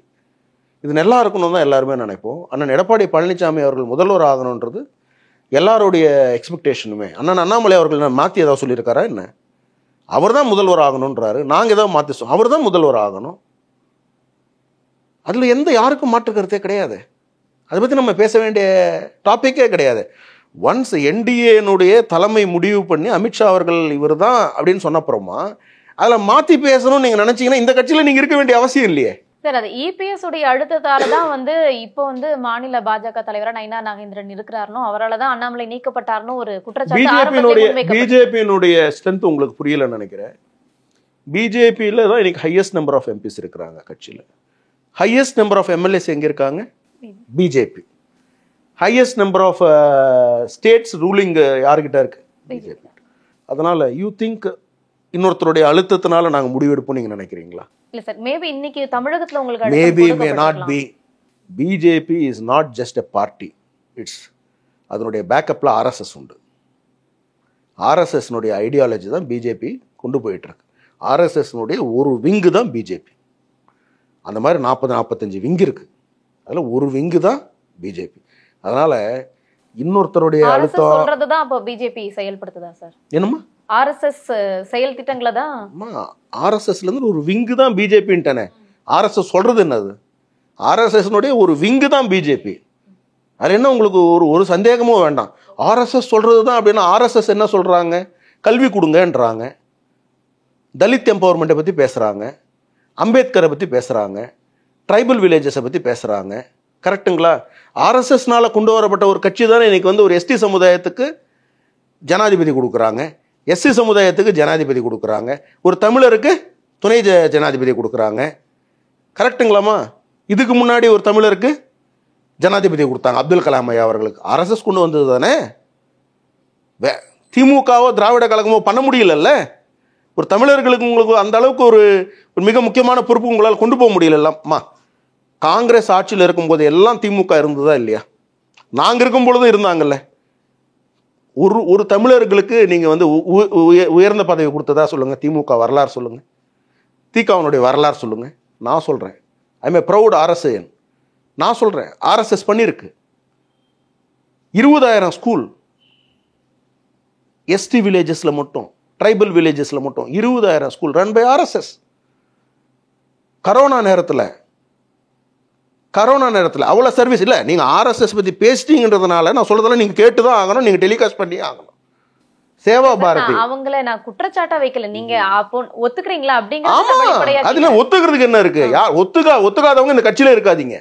இது நல்லா இருக்கணும் தான் எல்லாருமே நினைப்போம். அண்ணன் எடப்பாடி பழனிசாமி அவர்கள் முதல்வர் ஆகணுன்றது எல்லாருடைய எக்ஸ்பெக்டேஷனுமே. அண்ணன் அண்ணாமலை அவர்கள் மாற்றி ஏதாவது சொல்லியிருக்காரா என்ன? அவர் தான் முதல்வர் ஆகணுன்றாரு. நாங்கள் ஏதாவது மாற்றி அவர் தான் முதல்வர் ஆகணும். அதில் எந்த யாருக்கும் மாற்று கருத்தே கிடையாது. அதை பற்றி நம்ம பேச வேண்டிய டாப்பிக்கே கிடையாது. ஒன்ஸ் என்டிஏனுடைய தலைமை முடிவு பண்ணி அமித்ஷா அவர்கள் இவர் தான் அப்படின்னு சொன்னப்புறமா அதில் மாற்றி பேசணும்னு நீங்கள் நினச்சிங்கன்னா இந்த கட்சியில் நீங்கள் இருக்க வேண்டிய அவசியம் இல்லையே சார். அது இபிஎஸ் உடைய அழுத்தத்தால தான் வந்து இப்போ வந்து மாநில பாஜக தலைவராக நயினா நாகேந்திரன் இருக்கிறாருனோ, அவரால் தான் அண்ணாமலை நீக்கப்பட்டாருன்னு ஒரு குற்றச்சாட்டு. பிஜேபியினுடைய ஸ்ட்ரென்த் உங்களுக்கு புரியலன்னு நினைக்கிறேன். பிஜேபியில் தான் இன்னைக்கு ஹையஸ்ட் நம்பர் ஆஃப் எம்பிஸ் இருக்கிறாங்க கட்சியில். ஹையஸ்ட் நம்பர் ஆஃப் எம்எல்ஏஸ் எங்கே இருக்காங்க? BJP. Highest number of states ruling யார்கிட்ட இருக்கு? பிஜேபி. அதனால யூ திங்க் இன்னொருத்தருடைய அழுத்தத்தினால நாங்கள் முடிவெடுப்போம் நீங்க நினைக்கிறீங்களா? இல்ல சார், மேபி இன்னைக்கு தமிழகத்துல உங்களுக்கு maybe may not be. BJP is not just a party, it's அதனுடைய பேக்கப்ல ஆர்எஸ்எஸ் உண்டு. ஆர்எஸ்எஸ்னுடைய ஐடியாலஜி தான் பிஜேபி கொண்டு போயிட்டுருக்கு. ஆர்எஸ்எஸ்னுடைய ஒரு விங்கு தான் பிஜேபி. அந்த மாதிரி 40-45 விங்கு இருக்குது. அதில் ஒரு விங்கு தான் பிஜேபி. அதனால் இன்னொருத்தருடைய அழுத்தம் சொல்றது தான் அப்போ பிஜேபி செயல்படுத்துதா சார்? என்னம்மா ஆர்எஸ்எஸ் செயல் திட்டங்களை தான். ஆர்எஸ்எஸ்லேருந்து ஒரு விங்கு தான் பிஜேபின்ட்டானே. ஆர்எஸ்எஸ் சொல்கிறது என்னது? ஆர்எஸ்எஸ்னுடைய ஒரு விங்கு தான் பிஜேபி. அது என்ன உங்களுக்கு ஒரு சந்தேகமும் வேண்டாம். ஆர்எஸ்எஸ் சொல்கிறது தான் அப்படின்னா ஆர்எஸ்எஸ் என்ன சொல்கிறாங்க? கல்வி கொடுங்கன்றாங்க, தலித் எம்பவர்மெண்ட்டை பற்றி பேசுகிறாங்க, அம்பேத்கரை பற்றி பேசுகிறாங்க, ட்ரைபல் வில்லேஜஸை பற்றி பேசுகிறாங்க. கரெக்டுங்களா? ஆர்எஸ்எஸ்னால் கொண்டு வரப்பட்ட ஒரு கட்சி தானே இன்றைக்கி வந்து ஒரு எஸ்டி சமுதாயத்துக்கு ஜனாதிபதி கொடுக்குறாங்க, எஸ்சி சமுதாயத்துக்கு ஜனாதிபதி கொடுக்குறாங்க, ஒரு தமிழருக்கு துணை ஜனாதிபதி கொடுக்குறாங்க. கரெக்டுங்களாம்மா? இதுக்கு முன்னாடி ஒரு தமிழருக்கு ஜனாதிபதி கொடுத்தாங்க, அப்துல் கலாம் ஐயா அவர்களுக்கு. ஆர்எஸ்எஸ் கொண்டு வந்தது தானே. திமுகவோ திராவிட கழகமோ பண்ண முடியலல்ல. ஒரு தமிழர்களுக்கு உங்களுக்கு அந்த அளவுக்கு ஒரு மிக முக்கியமான பொறுப்பு உங்களால் கொண்டு போக முடியலம்மா. காங்கிரஸ் ஆட்சியில் இருக்கும்போது எல்லாம் திமுக இருந்ததா இல்லையா? நாங்கள் இருக்கும் பொழுதும் இருந்தாங்கல்ல. ஒரு தமிழர்களுக்கு நீங்கள் வந்து உயர்ந்த பதவி கொடுத்ததா சொல்லுங்கள். திமுக வரலாறு சொல்லுங்கள், திகாவுனுடைய வரலாறு சொல்லுங்கள். நான் சொல்கிறேன், ஐ எம் ஏ ப்ரௌட் ஆர்எஸ்ஐஎன். நான் சொல்கிறேன், ஆர்எஸ்எஸ் பண்ணியிருக்கு. 20,000 ஸ்கூல் எஸ்டி வில்லேஜஸில் மட்டும், ட்ரைபல் வில்லேஜஸில் மட்டும் 20,000 school run by RSS. Corona நேரத்தில் அவ்வளோ சர்வீஸ் இல்லை. நீங்கள் ஆர்எஸ்எஸ் பற்றி பேசிட்டீங்கன்றதுனால நான் சொல்கிறதெல்லாம் நீங்கள் கேட்டு தான் ஆகணும், நீங்கள் டெலிகாஸ்ட் பண்ணி ஆகணும். சேவா பாரதி அவங்கள நான் குற்றச்சாட்டா வைக்கல, நீங்க அப்போ ஒத்துக்கிறீங்களா அப்படிங்கிறது. அதுல ஒத்துக்கிறதுக்கு என்ன இருக்கு? யார் ஒத்துக்காதவங்க இந்த கட்சியில இருக்காதீங்க.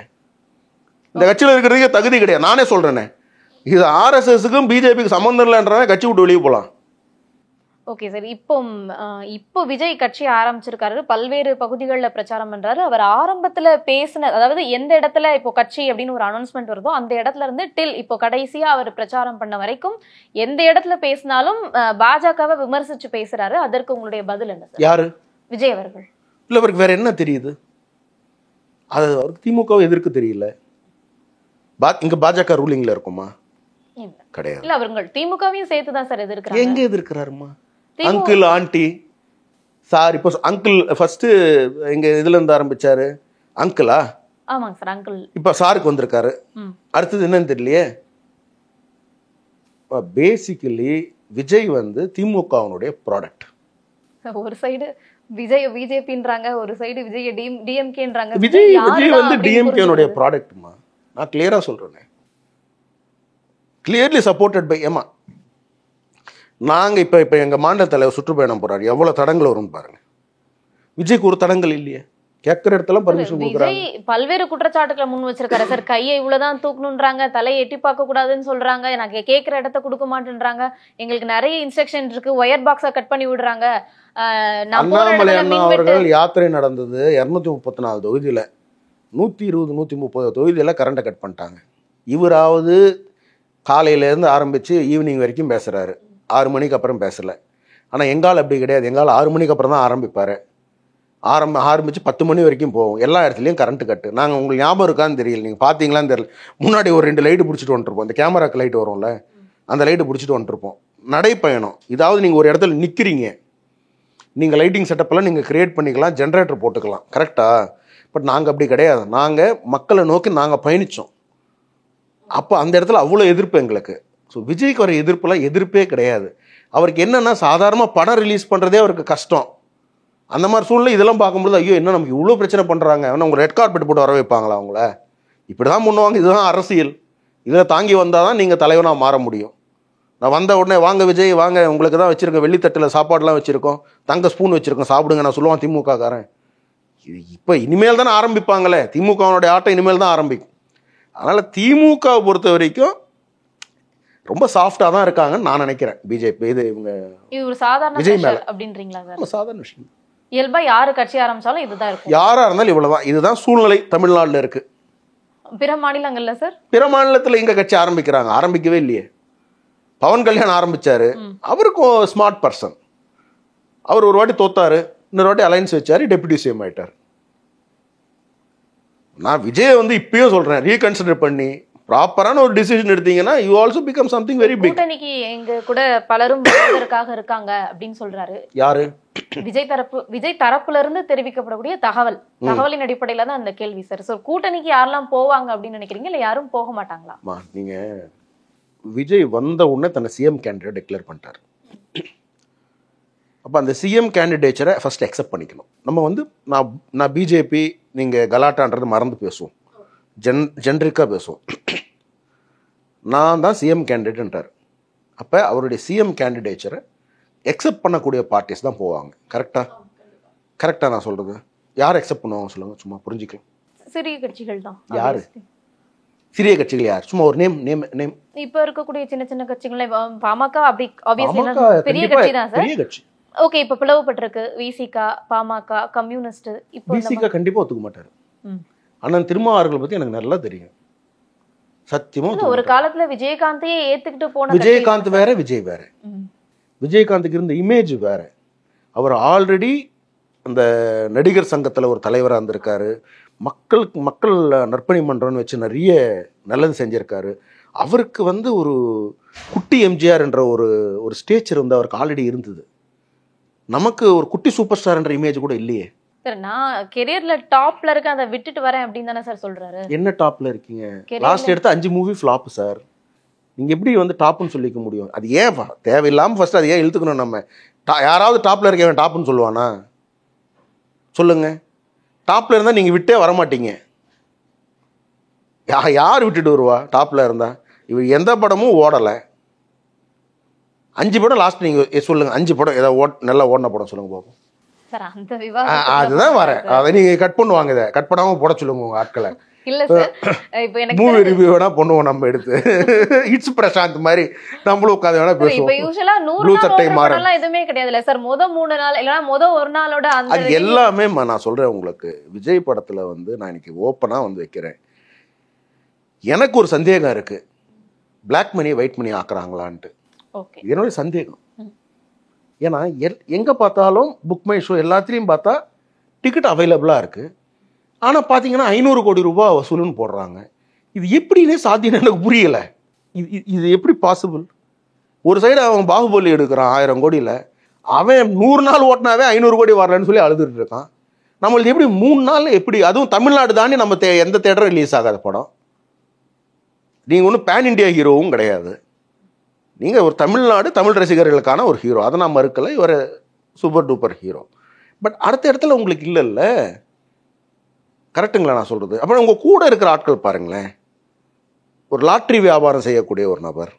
இந்த கட்சியில இருக்கிறதுக்கே தகுதி கிடையாது. நானே சொல்றேனே, இது ஆர்எஸ்எஸ்க்கும் பிஜேபிக்கு சம்பந்தம் இல்லைன்றவன் கட்சி விட்டு வெளியே போகலாம். ஓகே சார், இப்போ விஜய் கட்சி ஆரம்பிச்சிருக்காரு, பல்வேறு பகுதிகளில் பிரச்சாரம் பண்றாரு. அவர் ஆரம்பத்துல பேசின, அதாவது எந்த இடத்துல இப்போ கட்சி அப்படின்னு ஒரு அனௌன்ஸ்மெண்ட் வருதோ அந்த இடத்துல இருந்து டில் இப்போ கடைசியா அவர் பிரச்சாரம் பண்ண வரைக்கும் எந்த இடத்துல பேசினாலும் பாஜகவை விமர்சிச்சு பேசுறாரு. அதற்கு உங்களுடைய பதில் என்ன சார்? யாரு? விஜய் அவர்கள். இல்ல, அவருக்கு வேற என்ன தெரியுது? அது அவருக்கு திமுகவை எதிர்க்க தெரியல. இங்க பாஜக ரூலிங்ல இருக்குமா? கிடையாது. இல்ல, அவர்கள் திமுகவையும் சேர்த்து தான் சார் எதிர்க்கிறாங்க. எங்க எதிர்க்கிறாருமா? Uncle aunty sir. இப்போ அங்கிள் ஃபர்ஸ்ட் எங்க இதுல இருந்து ஆரம்பிச்சாரு, அங்கிளா? ஆமாங்க சார், அங்கிள். இப்ப சாருக்கு வந்திருக்காரு. அடுத்தது என்னன்னு தெரியலையே. பேசிக்கலி விஜய் வந்து திமுகவுடைய ப்ராடக்ட். ஒரு சைடு விஜய் பிஜேபின்றாங்க, ஒரு சைடு விஜய் டிஎம்கேன்றாங்க. விஜய் வந்து டிஎம்கேனுடைய ப்ராடக்ட்மா. நான் கிளியரா சொல்றேன், கிளியர்லி சப்போர்ட்டட் பை. ஏமா நாங்க இப்ப எங்க மாநில தலைவர் சுற்றுப்பயணம் போறாரு, எவ்வளவு தடங்கள் வரும் பாருங்க. விஜய்க்கு ஒரு தடங்கள் இல்லையே. கேட்கிற இடத்துல பர்மிஷன் கொடுக்குறாங்க. பல்வேறு குற்றச்சாட்டுகளை முன் வச்சிருக்காரு சார். கையை இவ்வளவுதான் தூக்கணும்ன்றாங்க, தலையை எட்டி பார்க்க கூடாதுன்னு சொல்றாங்க, எனக்கு கேட்கிற இடத்த கொடுக்க மாட்டேன்றாங்க, எங்களுக்கு நிறைய இன்ஸ்ட்ரக்ஷன் இருக்கு, ஒயர் பாக்ஸை கட் பண்ணி விடுறாங்க. அண்ணாமலை அண்ணா அவர்கள் யாத்திரை நடந்தது 234 தொகுதியில 120-130 தொகுதியில கரண்டை கட் பண்ணிட்டாங்க. இவராவது காலையிலேருந்து ஆரம்பித்து ஈவினிங் வரைக்கும் பேசுகிறாரு, 6 மணிக்கு அப்புறம் பேசலை. ஆனால் எங்கால் அப்படி கிடையாது. எங்கால் 6 மணிக்கு அப்புறம் தான் ஆரம்பிப்பார். ஆரம்பித்து 10 மணி வரைக்கும் போகும். எல்லா இடத்துலையும் கரண்ட்டு கட்டு. நாங்கள் உங்களுக்கு ஞாபகம் இருக்கான்னு தெரியல, நீங்கள் பார்த்தீங்களான்னு தெரியல. முன்னாடி ஒரு 2 லைட்டு பிடிச்சிட்டு வந்துட்டுருப்போம். இந்த கேமராக்கு லைட்டு வரும்ல, அந்த லைட்டு பிடிச்சிட்டு வந்துட்டுருப்போம். நடைப்பயணம், இதாவது நீங்கள் ஒரு இடத்துல நிற்கிறீங்க, நீங்கள் லைட்டிங் செட்டப்பெல்லாம் நீங்கள் க்ரியேட் பண்ணிக்கலாம், ஜென்ரேட்டர் போட்டுக்கலாம், கரெக்டாக? பட் நாங்கள் அப்படி கிடையாது. நாங்கள் மக்களை நோக்கி நாங்கள் பயணித்தோம். அப்போ அந்த இடத்துல அவ்வளோ எதிர்ப்பு எங்களுக்கு. ஸோ விஜய்க்கு வர எதிர்ப்புலாம் எதிர்ப்பே கிடையாது. அவருக்கு என்னென்னா, சாதாரணமாக படம் ரிலீஸ் பண்ணுறதே அவருக்கு கஷ்டம். அந்த மாதிரி சூழ்நிலை இதெல்லாம் பார்க்கும்போது, ஐயோ என்ன நமக்கு இவ்வளோ பிரச்சனை பண்ணுறாங்க, ஆனால் உங்களை ரெட் கார்பெட் போட்டு வர வைப்பாங்களா? அவங்கள இப்படி தான் பண்ணுவாங்க. இதுதான் அரசியல். இதில் தாங்கி வந்தால் தான் நீங்கள் தலைவனாக மாற முடியும். நான் வந்த உடனே வாங்க விஜய் வாங்க, உங்களுக்கு தான் வச்சுருக்கேன், வெள்ளித்தட்டில் சாப்பாடுலாம் வச்சுருக்கோம், தங்க ஸ்பூன் வச்சுருக்கோம், சாப்பிடுங்க நான் சொல்லுவான் திமுக காரன். இது இப்போ இனிமேல் தானே ஆரம்பிப்பாங்களே, திமுகவுடைய ஆட்டம் இனிமேல் தான் ஆரம்பிக்கும். அதனால் திமுகவை பொறுத்த வரைக்கும் ரொம்ப சாஃப்டாக தான் இருக்காங்கன்னு நான் நினைக்கிறேன். பிஜேபி இது இவங்க ஒரு சாதாரண விஜய் மேலே அப்படின்றீங்களா சார்? சாதாரண விஷயம். இயல்பா யாரு கட்சி ஆரம்பிச்சாலும் இதுதான் இருக்கும். யாராக இருந்தாலும் இவ்வளோதான். இதுதான் சூழ்நிலை தமிழ்நாட்டில் இருக்கு. பிற மாநிலங்கள்ல சார், பிற மாநிலத்தில் எங்க கட்சி ஆரம்பிக்கிறாங்க? ஆரம்பிக்கவே இல்லையே. பவன் கல்யாண் ஆரம்பிச்சாரு, அவருக்கும் ஸ்மார்ட் பர்சன். அவர் ஒரு வாட்டி தோத்தாரு, இன்னொரு வாட்டி அலைன்ஸ் வச்சாரு, டெபுட்டி சிஎம் ஆயிட்டார். நான் விஜய் வந்து இப்பயும் சொல்றேன், ரீகன்சிடர் பண்ணி ப்ராப்பரான ஒரு டிசிஷன் எடுத்தீங்கன்னா you also become something very big. கூட்டணிக்கு எங்க கூட பலரும் வருவதற்காக இருக்காங்க அப்படின்னு சொல்றாரு. யாரு? விஜய் தரப்புல இருந்து தெரிவிக்கப்படக்கூடிய தகவலின் அடிப்படையில தான் அந்த கேள்வி சார். சோ கூட்டணிக்கு யாரெல்லாம் போவாங்க அப்படின்னு நினைக்கிறீங்க, இல்ல யாரும் போக மாட்டாங்களா? நீங்க விஜய் வந்த உடனே தன்னை சிஎம் கேண்டிடேட் டிக்ளேர் பண்ணிட்டார். அப்போ அந்த சிஎம் கேண்டிடேச்சரை ஃபர்ஸ்ட் அக்செப்ட் பண்ணிக்கணும். நம்ம வந்து நான் பிஜேபி நீங்கள் கலாட்டான்றது மறந்து பேசுவோம், ஜென்ரிக்காக பேசுவோம். நான் தான் சிஎம் கேண்டிடேட்ன்றார். அப்போ அவருடைய சிஎம் கேண்டிடேச்சரை எக்ஸெப்ட் பண்ணக்கூடிய பார்ட்டிஸ் தான் போவாங்க. கரெக்டாக நான் சொல்கிறது? யார் எக்ஸெப்ட் பண்ணுவாங்க சொல்லுங்கள், சும்மா புரிஞ்சுக்கலாம். சிறிய கட்சிகள் தான். யார் சிறிய கட்சிகள்? யார்? சும்மா ஒரு நேம். இப்போ இருக்கக்கூடிய சின்ன சின்ன கட்சிகள் பாமக அப்படி ஆப்வியஸ்லி பெரிய கட்சி தான் சார். பெரிய கட்சி. ஓகே, இப்போ பிளவுபட்டிருக்கு விசிகா, பாமக, கம்யூனிஸ்ட். இப்போ விசிகா கண்டிப்பா ஒத்துக்க மாட்டாரு. அண்ணன் திருமாவர்கள் பத்தி எனக்கு நல்லா தெரியும், சத்தியமா. ஒரு காலத்துல விஜயகாந்தையே ஏத்துக்கிட்டு போன விஜயகாந்த் வேற, விஜய் வேற. விஜயகாந்துக்கு இருந்த இமேஜ் வேற. அவர் ஆல்ரெடி அந்த நடிகர் சங்கத்துல ஒரு தலைவராக இருந்திருக்காரு. மக்கள் நற்பணி மன்றம்னு வச்சு நிறைய நல்லது செஞ்சிருக்காரு. அவருக்கு வந்து ஒரு குட்டி எம்ஜிஆர் என்ற ஒரு ஸ்டேச்சர் வந்து அவருக்கு ஆல்ரெடி இருந்தது. நமக்கு ஒரு குட்டி சூப்பர் ஸ்டார் என்ற இமேஜ் கூட இல்லையே. சார் நான் கெரியர்ல டாப்ல இருக்க, அதை விட்டுட்டு வரேன் அப்படின்னு தானே சார் சொல்றாரு. என்ன டாப்ல இருக்கீங்க? லாஸ்ட் எடுத்த 5 மூவி ஃபிளாப் சார். நீங்க எப்படி வந்து டாப்னு சொல்லிக்க முடியும்? அது ஏன் தேவையில்லாம ஃபர்ஸ்ட் அதை ஏன் இழுத்துக்கணும்? நம்ம யாராவது டாப்ல இருக்கவன் டாப்னு சொல்லுவானா? சொல்லுங்க. டாப்ல இருந்தா நீங்க விட்டே வரமாட்டீங்க. யார் விட்டுட்டு வருவா டாப்ல இருந்தா? இவர் எந்த படமும் ஓடலை. 5 படம் லாஸ்ட் நீங்க சொல்லுங்க. 5 படம் ஏதாவது நல்லா ஓடின படம் சொல்லுங்க பாப்போம். அதுதான் வரேன். அதை நீங்க கட் பண்ணுவாங்க. இதை கட் பண்ணாம போட சொல்லுங்க உங்க ஆட்களை. இல்ல சார், இப்போ எனக்கு மூவி ரிவ்யூ வேணா பண்ணுவோம் நம்ம எடுத்து. இட்ஸ் பிரசாந்த் மாதிரி நம்மளும் உட்காந்து வேணா பேசுவோம். இப்போ யூசுவலா 100 நாள் படம்லாம் எதுவுமே கிடையாதுல சார். முத 3 நாள் இல்லனா முத ஒரு நாளோட அந்த அது எல்லாமே நான் சொல்றேன் உங்களுக்கு. விஜய் படத்துல வந்து நான் இன்னைக்கு ஓப்பனா வந்து வைக்கிறேன். எனக்கு ஒரு சந்தேகம் இருக்கு, பிளாக் மணி ஒயிட் மணி ஆக்குறாங்களான்ட்டு. என்னுடைய சந்தேகம். ஏன்னா எங்க பார்த்தாலும் புக் மை ஷோ எல்லாத்திலையும் பார்த்தா டிக்கெட் அவைலபிளா இருக்கு. ஆனா பாத்தீங்கன்னா 500 கோடி ரூபாய் வசூலுன்னு போடுறாங்க. இது எப்படின்னே சாத்தியம் எனக்கு புரியல. இது எப்படி பாசிபிள்? ஒரு சைடு அவன் பாகுபலி எடுக்கிறான் 1000 கோடியில, அவன் 100 நாள் ஓட்டினாவே 500 கோடி வரலன்னு சொல்லி அழுதுட்டு இருக்கான். நம்மளுக்கு எப்படி 3 நாள் எப்படி? அதுவும் தமிழ்நாடு தாண்டி நம்ம எந்த தேட்டரும் ரிலீஸ் ஆகாத படம். நீங்க ஒன்றும் பேன் இண்டியா ஹீரோவும் கிடையாது. நீங்கள் ஒரு தமிழ்நாடு தமிழ் ரசிகர்களுக்கான ஒரு ஹீரோ, அதை நான் மறுக்கலை. இவர் சூப்பர் டூப்பர் ஹீரோ. பட் அடுத்த இடத்துல உங்களுக்கு இல்லைல்ல. கரெக்டுங்களா நான் சொல்கிறது? அப்புறம் உங்கள் கூட இருக்கிற ஆட்கள் பாருங்களேன். ஒரு லாட்ரி வியாபாரம் செய்யக்கூடிய ஒரு நபர்,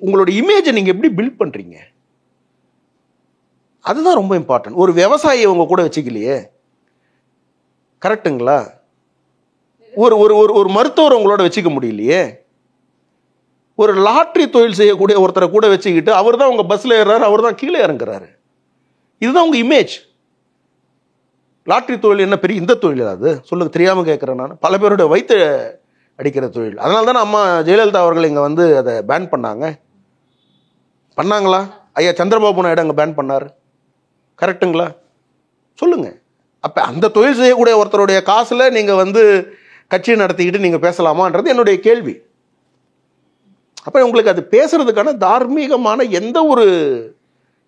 உங்களோட இமேஜை நீங்கள் எப்படி பில்ட் பண்ணுறீங்க? அதுதான் ரொம்ப இம்பார்ட்டன்ட். ஒரு விவசாயியை உங்க கூட வச்சுக்கலையே. கரெக்டுங்களா? ஒரு மருத்துவர் உங்களோட வச்சுக்க முடியலையே. ஒரு லாட்ரி தொழில் செய்யக்கூடிய ஒருத்தரை கூட வச்சுக்கிட்டு அவர் தான் உங்க பஸ்ல ஏறாரு, அவர் தான் கீழே இறங்குறாரு. இதுதான் உங்க இமேஜ். லாட்ரி தொழில் என்ன பெரிய இந்த தொழில்? அது சொல்லுங்க, தெரியாம கேட்கிறேன் நான். பல பேரோட வயிற்று அடிக்கிற தொழில். அதனால தானே அம்மா ஜெயலலிதா அவர்கள் இங்க வந்து அதை பேன் பண்ணாங்களா? ஐயா சந்திரபாபு நாயுடு அங்க பேன் பண்ணாரு. கரெக்டுங்களா? சொல்லுங்க. அப்ப அந்த தொழில் செய்யக்கூடிய ஒருத்தருடைய காசுல நீங்க வந்து கட்சியை நடத்திக்கிட்டு நீங்க பேசலாமான்றது என்னுடைய கேள்வி. அப்ப உங்களுக்கு அது பேசுறதுக்கான தார்மீகமான எந்த ஒரு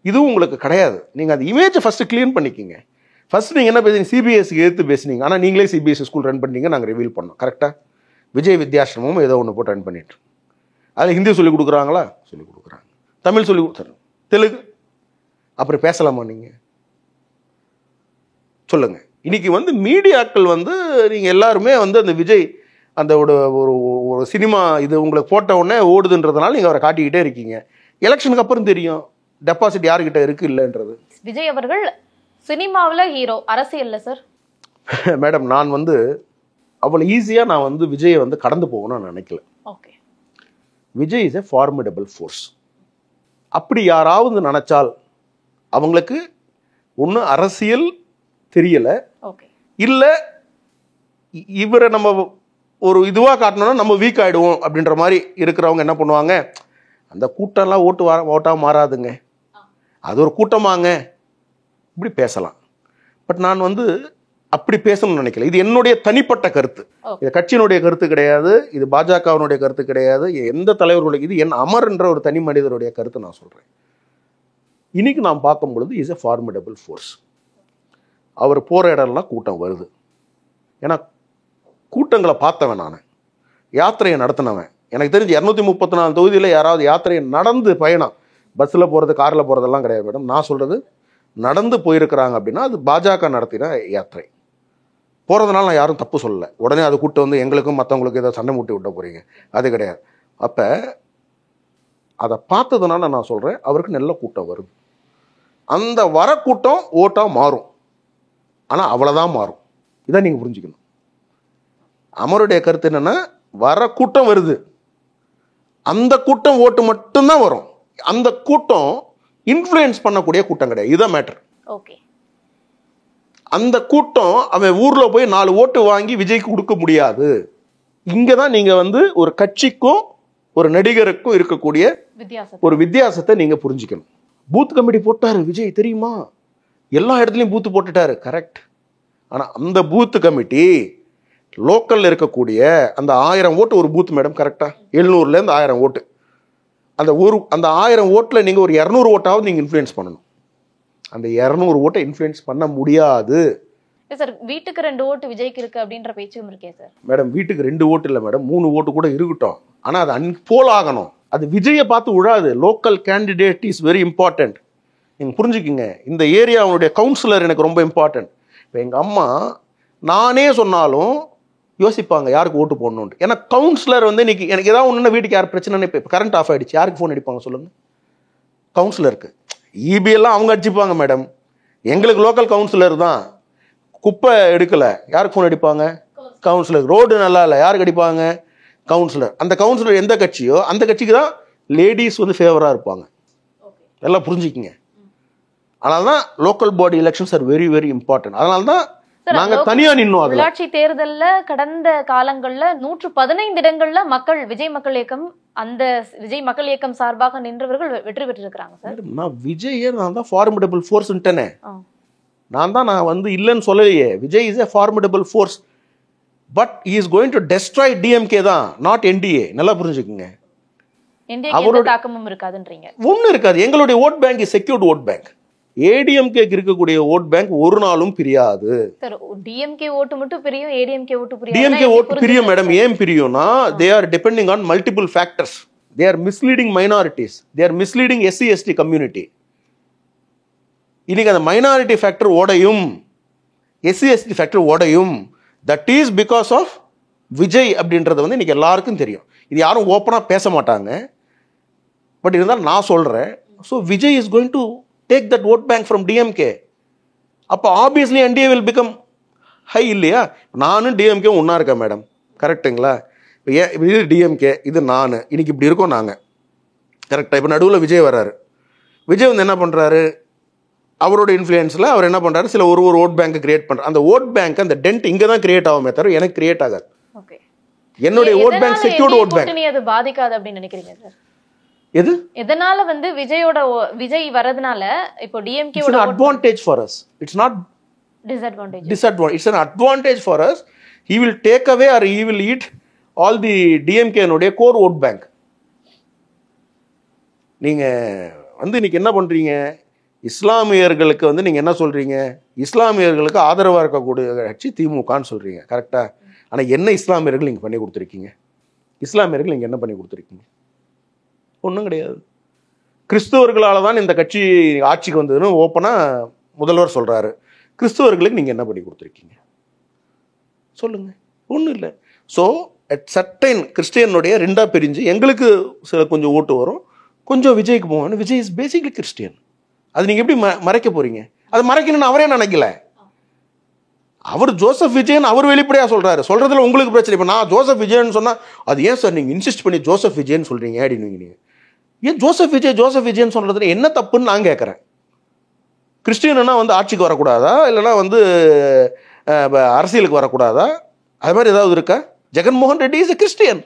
இதுவும் உங்களுக்கு கிடையாது. நீங்க அந்த இமேஜை ஃபர்ஸ்ட் கிளீன் பண்ணிக்கிங்க. ஃபர்ஸ்ட் நீங்க என்ன பேசுறீங்க? சிபிஎஸ்சிக்கு எடுத்து பேசுனீங்க. ஆனா நீங்களே சிபிஎஸ்சி ஸ்கூல் ரன் பண்ணீங்க, நாங்கள் ரிவீல் பண்ணோம். கரெக்டா? விஜய் வித்யாசிரமும் ஏதோ ஒன்று போட்டு ரன் பண்ணிட்டு, அதில் ஹிந்தி சொல்லி கொடுக்குறாங்களா? சொல்லி கொடுக்குறாங்க. தமிழ் சொல்லி கொடுத்துறோம், தெலுங்கு. அப்புறம் பேசலாமா நீங்க? சொல்லுங்க. இன்னைக்கு வந்து மீடியாக்கள் வந்து நீங்க எல்லாருமே வந்து அந்த விஜய் அந்த ஒரு சினிமா இது உங்களுக்கு போட்ட உடனே ஓடுதுன்றதுனால நீங்க அவரை காட்டிக்கிட்டே இருக்கீங்க. எலெக்ஷனுக்கு அப்புறம் தெரியும் டெபாசிட் யாருக்கிட்ட இருக்கு இல்லைன்றது. விஜய் அவர்கள் சினிமாவில் ஹீரோ, அரசியல்ல சார். மேடம், நான் வந்து அவ்வளவு ஈஸியா நான் வந்து விஜயை வந்து கடந்து போகணும்னு நினைக்கல. Vijay is a formidable force. அப்படி யாராவது நினைச்சால் அவங்களுக்கு ஒன்று அரசியல் தெரியல, இல்லை இவரை நம்ம ஒரு இதுவாக காட்டணும்னா நம்ம வீக் ஆகிடுவோம் அப்படின்ற மாதிரி இருக்கிறவங்க என்ன பண்ணுவாங்க, அந்த கூட்டம்லாம் ஓட்டாக மாறாதுங்க, அது ஒரு கூட்டமாங்க, இப்படி பேசலாம். பட் நான் வந்து அப்படி பேசணும்னு நினைக்கல. இது என்னுடைய தனிப்பட்ட கருத்து. இது கட்சியினுடைய கருத்து கிடையாது, இது பாஜகவினுடைய கருத்து கிடையாது, எந்த தலைவர்களுடைய, இது என் அமர் என்ற ஒரு தனி மனிதருடைய கருத்து நான் சொல்றேன். இன்னைக்கு நாம் பார்க்கும் பொழுது இஸ் எ ஃபார்மிடபிள் ஃபோர்ஸ். அவர் போற இடம்லாம் கூட்டம் வருது. ஏன்னா கூட்டங்களை பார்த்தவன், நான் யாத்திரையை நடத்தினவன். எனக்கு தெரிஞ்சு 234 தொகுதியில் யாராவது யாத்திரையை நடந்து பயணம், பஸ்ஸில் போகிறது காரில் போகிறதெல்லாம் கிடையாது மேடம். நான் சொல்கிறது நடந்து போயிருக்கிறாங்க அப்படின்னா அது பாஜக நடத்தின யாத்திரை. போகிறதுனால நான் யாரும் தப்பு சொல்லலை. உடனே அது கூட்டம் வந்து எங்களுக்கும் மற்றவங்களுக்கும் ஏதோ சண்டை மூட்டி விட்ட போகிறீங்க, அது கிடையாது. அப்போ அதை பார்த்ததுனால நான் சொல்கிறேன், அவருக்கு நல்ல கூட்டம் வருது. அந்த வர கூட்டம் ஓட்டாக மாறும், ஆனால் அவ்வளோதான் மாறும். இதான் நீங்கள் புரிஞ்சுக்கணும். அமருடைய கருத்து என்னென்னா, வர கூட்டம் வருது, அந்த கூட்டம் ஓட்டு மட்டும்தான் வரும். அந்த கூட்டம் இன்ஃப்ளூயன்ஸ் பண்ணக்கூடிய கூட்டம் கிடையாது. இதுதான் மேட்டர். ஓகே. அந்த கூட்டம் அவன் ஊரில் போய் 4 ஓட்டு வாங்கி விஜய்க்கு கொடுக்க முடியாது. இங்கே தான் நீங்கள் வந்து ஒரு கட்சிக்கும் ஒரு நடிகருக்கும் இருக்கக்கூடிய ஒரு வித்தியாசத்தை நீங்கள் புரிஞ்சுக்கணும். பூத் கமிட்டி போட்டாரு விஜய் தெரியுமா, எல்லா இடத்துலையும் பூத்து போட்டுட்டாரு, கரெக்ட். ஆனால் அந்த பூத் கமிட்டி லோக்கலில் இருக்கக்கூடிய அந்த 1000 ஓட்டு ஒரு பூத் மேடம், கரெக்டாக 700லேருந்து 1000 ஓட்டு. அந்த 1000 ஓட்டில் நீங்கள் ஒரு 200 ஓட்டாவது நீங்கள் இன்ஃப்ளூயன்ஸ் பண்ணணும். அந்த 200 ஓட்டை இன்ஃப்ளூயன்ஸ் பண்ண முடியாது சார். வீட்டுக்கு 2 ஓட்டு விஜய்க்கு இருக்கு அப்படின்ற பேச்சும் இருக்கே சார். மேடம், வீட்டுக்கு 2 ஓட்டு இல்லை மேடம், 3 ஓட்டு கூட இருக்கட்டும். ஆனால் அது அன்போல் ஆகணும். அது விஜயை பார்த்து விழாது. Local candidate is very important. நீங்கள் புரிஞ்சுக்குங்க. இந்த ஏரியாவுடைய கவுன்சிலர் எனக்கு ரொம்ப இம்பார்ட்டன்ட். இப்போ எங்கள் அம்மா நானே சொன்னாலும் யோசிப்பாங்க யாருக்கு ஓட்டு போடணுன்ட்டு. ஏன்னா கவுன்சிலர் வந்து இன்னைக்கு எனக்கு ஏதாவது ஒன்றுனா வீட்டுக்கு யார் பிரச்சனைன்னு, இப்போ கரண்ட் ஆஃப் ஆகிடுச்சு, யாருக்கு ஃபோன் அடிப்பாங்க சொல்லுங்கள்? கவுன்சிலருக்கு. இபிஎல்லாம் அவங்க அடிச்சுப்பாங்க மேடம். எங்களுக்கு லோக்கல் கவுன்சிலர் தான். குப்பை எடுக்கலை, யாருக்கு ஃபோன் அடிப்பாங்க? கவுன்சிலர். ரோடு நல்லா இல்லை, யாருக்கு அடிப்பாங்க? கவுன்சிலர். அந்த கவுன்சிலர் எந்த கட்சியோ அந்த கட்சிக்கு தான் லேடிஸ் வந்து ஃபேவராக இருப்பாங்க. எல்லாம் புரிஞ்சுக்கிங்க. அதனால தான் local body elections are very very important. அதனால தான் நாங்க தனியா நின்னோம். உள்ளாட்சி தேர்தல்ல கடந்த காலங்கள்ல 115 இடங்கள்ல விஜய் மக்கள் இயக்கம், அந்த விஜய் மக்கள் இயக்கம் சார்பாக நின்றவர்கள் வெற்றி பெற்றிருக்கிறாங்க சார். நான் விஜய் நான் தான் ஃபார்மிடபிள் ஃபோர்ஸ்ன்ட்டேனே. நான் வந்து இல்லைன்னு சொல்லலையே. Vijay is a formidable force, but he is going to destroy DMK தான், நாட் என்டிஏ. நல்லா புரிஞ்சுக்குங்க. அவரோட தாக்கமும் இருக்காதுன்றீங்க? ஒன்றும் இருக்காது. எங்களுடைய vote bank is secured vote bank. ஏடிஎம்கேக்கு இருக்கக்கூடிய ஓட் பேங்க் ஒரு நாளும் பிரியாது. டிஎம்கே ஓட்டு மட்டும் பிரியும், ஏடிஎம்கே ஓட்டு பிரியும். டிஎம்கே ஓட்டு பிரியும் மேடம். ஏன் பிரியும்னா, they are depending on multiple factors. They are misleading minorities. They are misleading SC/ST community. இன்னைக்கு அந்த மைனாரிட்டி ஃபேக்டர் ஓடையும் SC/ST ஃபேக்டர் ஓடையும். That is because of Vijay அப்படின்றது வந்து இன்னைக்கு எல்லாருக்கும் தெரியும். இது யாரும் ஓப்பனாக பேச மாட்டாங்க, பட் இருந்தாலும் நான் சொல்கிறேன். So Vijay is going to take that vote bank from DMK. அப்போ obviously NDA will become high இல்லையா? நானும் DMK ஒன்றா இருக்கேன் மேடம், கரெக்டுங்களா? இப்போ இது DMK, இது நான், இன்னைக்கு இப்படி இருக்கோம் நாங்கள், கரெக்டாக. இப்போ நடுவில் விஜய் வர்றாரு. விஜய் வந்து என்ன பண்ணுறாரு, அவரோட இன்ஃப்ளூயன்ஸில் அவர் என்ன பண்ணுறாரு, சில ஒரு ஓட் பேங்க் கிரியேட் பண்ணுறாரு. அந்த ஓட் பேங்க் அந்த டென்ட் இங்கே தான் கிரியேட் ஆகுமே தவிர எனக்கு கிரியேட் ஆகாது. என்னுடைய vote bank secured vote bank. அது பாதிக்காது அப்படின்னு நினைக்கிறீங்க சார்? எது எதனால வந்து விஜய் வரதுனால இப்போ டிஎம்கே ஓட advantage for us, it's not disadvantage. It's an advantage for us. He will take away or he will eat all the DMK னுடைய கோர் ஓட் பேங்க். நீங்க வந்து இன்னைக்கு என்ன பண்றீங்க, இஸ்லாமியர்களுக்கு வந்து நீங்க என்ன சொல்றீங்க, இஸ்லாமியர்களுக்கு ஆதரவா இருக்கக்கூடிய கட்சி திமுகன்னு சொல்றீங்க, கரெக்டா? ஆனா என்ன இஸ்லாமியர்கள் நீங்க பண்ணி கொடுத்துருக்கீங்க? இஸ்லாமியர்கள் நீங்க என்ன பண்ணி கொடுத்துருக்கீங்க? ஒன்றும் கிடையாது. கிறிஸ்தவர்களால் தான் இந்த கட்சி ஆட்சிக்கு வந்ததுன்னு ஓப்பனாக முதல்வர் சொல்கிறாரு. கிறிஸ்தவர்களுக்கு நீங்கள் என்ன பண்ணி கொடுத்துருக்கீங்க சொல்லுங்கள்? ஒன்றும் இல்லை. ஸோ அட் சர்டைன் கிறிஸ்டியனுடைய 2ஆக பிரிஞ்சு எங்களுக்கு சில கொஞ்சம் ஓட்டு வரும், கொஞ்சம் விஜய்க்கு போவாங்க. Vijay is basically Christian. அது நீங்கள் எப்படி மறைக்க போகிறீங்க? அது மறைக்கணும்னு அவரே நினைக்கல. அவர் ஜோசப் விஜயன் அவர் வெளிப்படையாக சொல்கிறாரு. சொல்கிறதுல உங்களுக்கு பிரச்சனை. இப்போ நான் ஜோசப் விஜயன் சொன்னால் அது ஏன் சார் நீங்கள் இன்சிஸ்ட் பண்ணி ஜோசப் விஜயன் சொல்கிறீங்க அப்படின்னு நீங்கள் ஏன் ஜோசப் விஜயன் சொல்கிறதுல என்ன தப்புன்னு நான் கேட்குறேன். கிறிஸ்டியனா வந்து ஆட்சிக்கு வரக்கூடாதா, இல்லைனா வந்து அரசியலுக்கு வரக்கூடாதா? அது மாதிரி ஏதாவது இருக்கா? Jaganmohan Reddy is a Christian.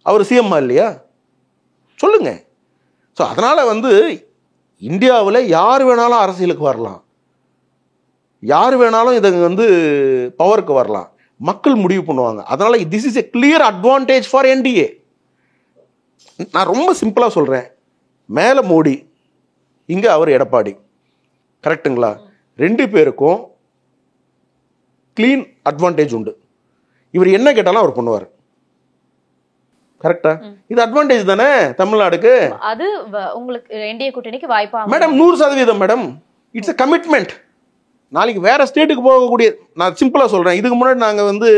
அவர் சிஎம்மா இல்லையா? சொல்லுங்க. ஸோ அதனால் வந்து இந்தியாவில் யார் வேணாலும் அரசியலுக்கு வரலாம். யார் வேணாலும் இதை வந்து பவருக்கு வரலாம், மக்கள் முடிவு பண்ணுவாங்க. அதனால this is a clear advantage for NDA. நான் ரொம்ப சிம்பிளாக சொல்கிறேன், மேலே மோடி, இங்கே அவர் எடப்பாடி, கரெக்டுங்களா? 2 பேருக்கும் கிளீன் அட்வான்டேஜ் உண்டு. இவர் என்ன கேட்டாலும் அவர் பண்ணுவார், கரெக்டா? இது அட்வான்டேஜ் தானே தமிழ்நாடுக்கு. அது உங்களுக்கு என்டிஏ கூட்டணிக்கு வாய்ப்பா madam? 100% madam. It's a commitment. நாளைக்கு வேற ஸ்டேட்டுக்கு போகக்கூடிய, நான் சிம்பிளாக சொல்கிறேன், இதுக்கு முன்னாடி நாங்கள் வந்து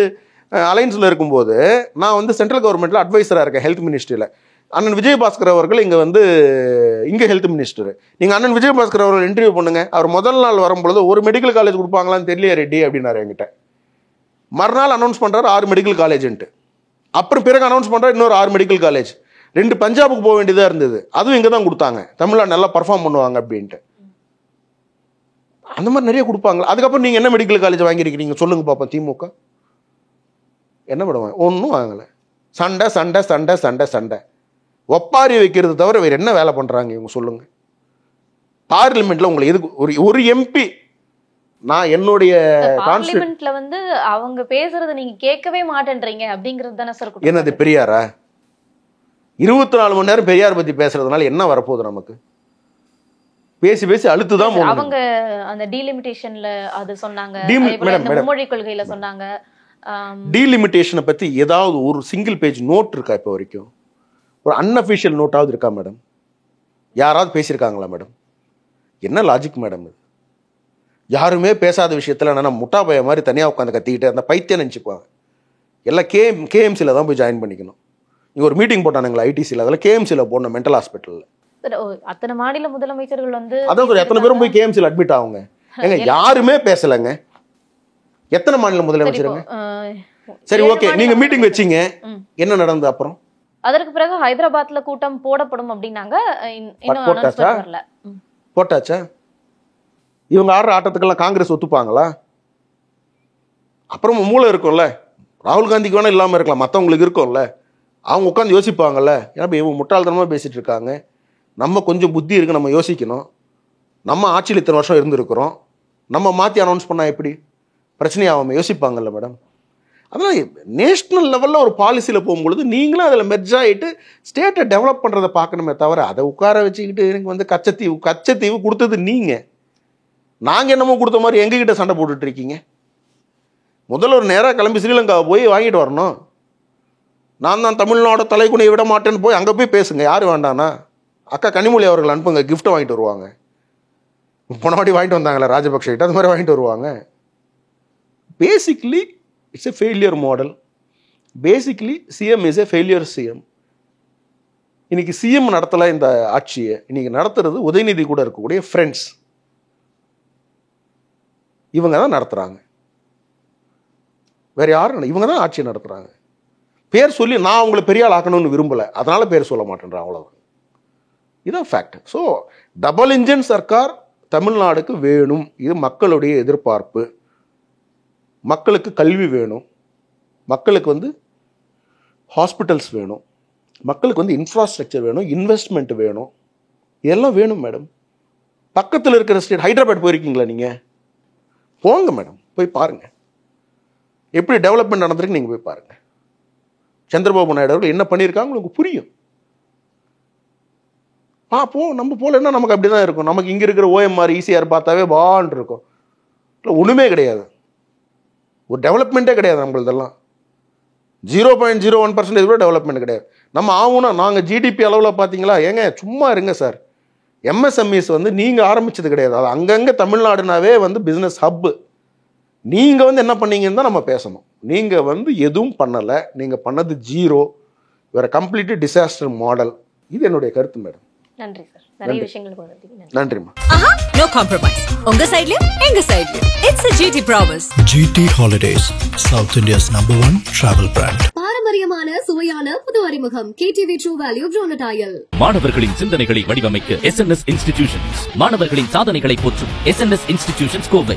அலைன்ஸில் இருக்கும்போது நான் வந்து சென்ட்ரல் கவர்மெண்ட்டில் அட்வைசராக இருக்கேன், ஹெல்த் மினிஸ்ட்ரியில். அண்ணன் விஜயபாஸ்கர் அவர்கள் இங்கே ஹெல்த் மினிஸ்டர். நீங்கள் அண்ணன் விஜயபாஸ்கர் அவர்கள் இன்டர்வியூ பண்ணுங்க. அவர் முதல் நாள் வரும்பொழுது ஒரு மெடிக்கல் காலேஜ் கொடுப்பாங்களான்னு தெரியல ரெட்டி அப்படின்னாரு என்கிட்ட. மறுநாள் அனௌன்ஸ் பண்ணுறாரு 6 மெடிக்கல் காலேஜ்ன்ட்டு. அப்புறம் பிறகு அனௌன்ஸ் பண்ணுறாரு இன்னொரு 6 மெடிக்கல் காலேஜ். 2 பஞ்சாபுக்கு போக வேண்டியதாக இருந்தது, அதுவும் இங்கே தான் கொடுத்தாங்க, தமிழ்நாடு நல்லா பர்ஃபார்ம் பண்ணுவாங்க அப்படின்ட்டு. அந்த மாதிரி நிறைய கொடுப்பாங்க. அதுக்கப்புறம் நீங்கள் என்ன மெடிக்கல் காலேஜ் வாங்கியிருக்கிறீங்க சொல்லுங்க பார்ப்போம். திமுக என்ன பண்ணுவாங்க? ஒன்றும் வாங்கலை. சண்டை சண்டை சண்டை சண்டை சண்டை, ஒப்பாரி வைக்கிறது தவிர வேறு என்ன வேலை பண்ணுறாங்க இவங்க சொல்லுங்க? பார்லிமெண்ட்ல உங்களை எதுக்கு ஒரு எம்பி, நான் என்னுடைய பார்லிமெண்ட்ல வந்து அவங்க பேசுறது நீங்க கேட்கவே மாட்டேன்றீங்க அப்படிங்கிறது தானே சார்? என்னது பெரியாரா? 24 மணி நேரம் பெரியார் பத்தி பேசுறதுனால என்ன வரப்போகுது நமக்கு? பேசி பேசி அழுத்துதான் அவங்க அந்த டீலிமிட்டேஷன்ல அது சொன்னாங்க, மும்மொழி கொள்கையில சொன்னாங்க. டீலிமிட்டேஷனை பத்தி ஏதாவது ஒரு சிங்கிள் பேஜ் நோட் இருக்கா இப்போ வரைக்கும்? ஒரு அன்அஃபிஷியல் நோட்டாவது இருக்கா மேடம்? யாராவது பேசியிருக்காங்களா மேடம்? என்ன லாஜிக் மேடம் இது? யாருமே பேசாத விஷயத்தில் என்னன்னா முட்டா பைய மாதிரி தனியாக உட்காந்து கத்திக்கிட்டு அந்த பைத்தியம் நினச்சிக்குவாங்க. எல்லாம் கேஎம்சியில் தான் போய் ஜாயின் பண்ணிக்கணும். இங்கே ஒரு மீட்டிங் போட்டானுங்களா ஐடிசியில், அதெல்லாம் கேஎம்சியில் போடணும், மென்டல் ஹாஸ்பிட்டலில். அத்தனை மாநில முதலமைச்சர்கள் வந்து அதான் எத்தனை பேரும் போய் கேஎம்சியில் அட்மிட் ஆகுங்க. ஏங்க யாருமே பேசலைங்க. எத்தனை மாநில முதலமைச்சருங்க? சரி ஓகே, நீங்க மீட்டிங் வச்சீங்க, என்ன நடந்தது அப்புறம்? அதற்கு பிறகு ஹைதராபாத்ல கூட்டம் போடப்படும் அப்படின்னாங்க. போட்டாச்சா? இவங்க ஆடுற ஆட்டத்துக்கெல்லாம் காங்கிரஸ் ஒத்துப்பாங்களா? அப்புறம் மூளை இருக்கும்ல, ராகுல் காந்திக்கு வேணா இல்லாமல் இருக்கலாம், மற்றவங்களுக்கு இருக்கும்ல, அவங்க உட்காந்து யோசிப்பாங்கல்ல. ஏன்னா இவங்க முட்டாள்தனமாக பேசிட்டு இருக்காங்க, நம்ம கொஞ்சம் புத்தி இருக்கு, நம்ம யோசிக்கணும். நம்ம ஆட்சியில் இத்தனை வருஷம் இருந்திருக்கிறோம், நம்ம மாற்றி அனௌன்ஸ் பண்ணால் எப்படி பிரச்சனையாகாம யோசிப்பாங்கல்ல மேடம். அதனால் நேஷ்னல் லெவலில் ஒரு பாலிசியில் போகும்பொழுது நீங்களும் அதில் மெர்ஜ் ஆகிட்டு ஸ்டேட்டை டெவலப் பண்ணுறதை பார்க்கணுமே தவிர அதை உட்கார வச்சுக்கிட்டு எனக்கு வந்து கச்சத்தீவு கொடுத்தது நீங்கள், நாங்கள் என்னமோ கொடுத்த மாதிரி எங்ககிட்ட சண்டை போட்டுட்டு இருக்கீங்க. முதல்ல ஒரு நேராக கிளம்பி ஸ்ரீலங்காவை போய் வாங்கிட்டு வரணும். நான் தான் தமிழ்நாடு தலைக்குனியை விட மாட்டேன்னு போய் அங்கே போய் பேசுங்க. யார் வேண்டானா? அக்கா கனிமொழி அவர்கள் அனுப்புங்க, கிஃப்ட்டை வாங்கிட்டு வருவாங்க. போனவாடி வாங்கிட்டு வந்தாங்களே ராஜபக்ஷ கிட்ட, அது மாதிரி வாங்கிட்டு வருவாங்க. Basically it's a failure model. Basically CM is a failure CM. இன்னைக்கு சிஎம் நடத்தலை இந்த ஆட்சியை, இன்னைக்கு நடத்துறது உதயநிதி கூட இருக்கக்கூடிய ஃப்ரெண்ட்ஸ், இவங்க தான் நடத்துகிறாங்க. வேற யாரும் இவங்க தான் ஆட்சியை நடத்துகிறாங்க. பேர் சொல்லி நான் அவங்களை பெரிய ஆள் ஆக்கணும்னு விரும்பலை, அதனால பேர் சொல்ல மாட்டேன்றேன், அவ்வளோதான். இதுதான் ஃபேக்ட். ஸோ டபுள் இன்ஜின் சர்க்கார் தமிழ்நாடுக்கு வேணும், இது மக்களுடைய எதிர்பார்ப்பு. மக்களுக்கு கல்வி வேணும், மக்களுக்கு வந்து ஹாஸ்பிட்டல்ஸ் வேணும், மக்களுக்கு வந்து இன்ஃப்ராஸ்ட்ரக்சர் வேணும், இன்வெஸ்ட்மெண்ட் வேணும், இதெல்லாம் வேணும் மேடம். பக்கத்தில் இருக்கிற ஸ்டேட் ஹைதராபாத் போயிருக்கீங்களா நீங்கள்? போங்க மேடம், போய் பாருங்கள் எப்படி டெவலப்மெண்ட் நடந்திருக்கு. நீங்கள் போய் பாருங்கள், சந்திரபாபு நாயுடு அவர்கள் என்ன பண்ணியிருக்காங்க உங்களுக்கு புரியும். பார்ப்போம். நம்ம போலன்னா நமக்கு அப்படி தான் இருக்கும். நமக்கு இங்கே இருக்கிற ஓஎம்ஆர் ஈசிஆர் பார்த்தாவே பான்னு இருக்கும். இல்லை ஒன்றுமே கிடையாது, ஒரு டெவலப்மெண்ட்டே கிடையாது நம்மளதெல்லாம். 0.01% கூட டெவலப்மெண்ட் கிடையாது. நம்ம ஆகும்னா நாங்கள் ஜிடிபி அளவில் பார்த்தீங்களா? ஏங்க சும்மா இருங்க சார். எம்எஸ்எம்இஸ் வந்து நீங்கள் ஆரம்பித்தது கிடையாது, அது அங்கங்கே தமிழ்நாடுனாவே வந்து பிஸ்னஸ் ஹப்பு. நீங்கள் வந்து என்ன பண்ணீங்கன்னு தான் நம்ம பேசணும். நீங்கள் வந்து எதுவும் பண்ணலை, நீங்கள் பண்ணது 0. வேற கம்ப்ளீட்லி டிசாஸ்டர் மாடல். இது என்னுடைய கருத்து மேடம். நன்றி சார், நிறைய விஷயங்கள் நன்றிம்மா. No compromise. உங்க சைடுலயும் எங்க சைடுலயும். It's a GT promise. GT Holidays, South India's #1 travel brand. பாரம்பரியமான சுவையான புது அறிமுகம் KTV True Value Groundnut Oil. மாணவர்களின் சிந்தனைகளை வடிவமைக்க SNS Institutions, மாணவர்களின் சாதனைகளை போற்றும் SNS Institutions கோவை.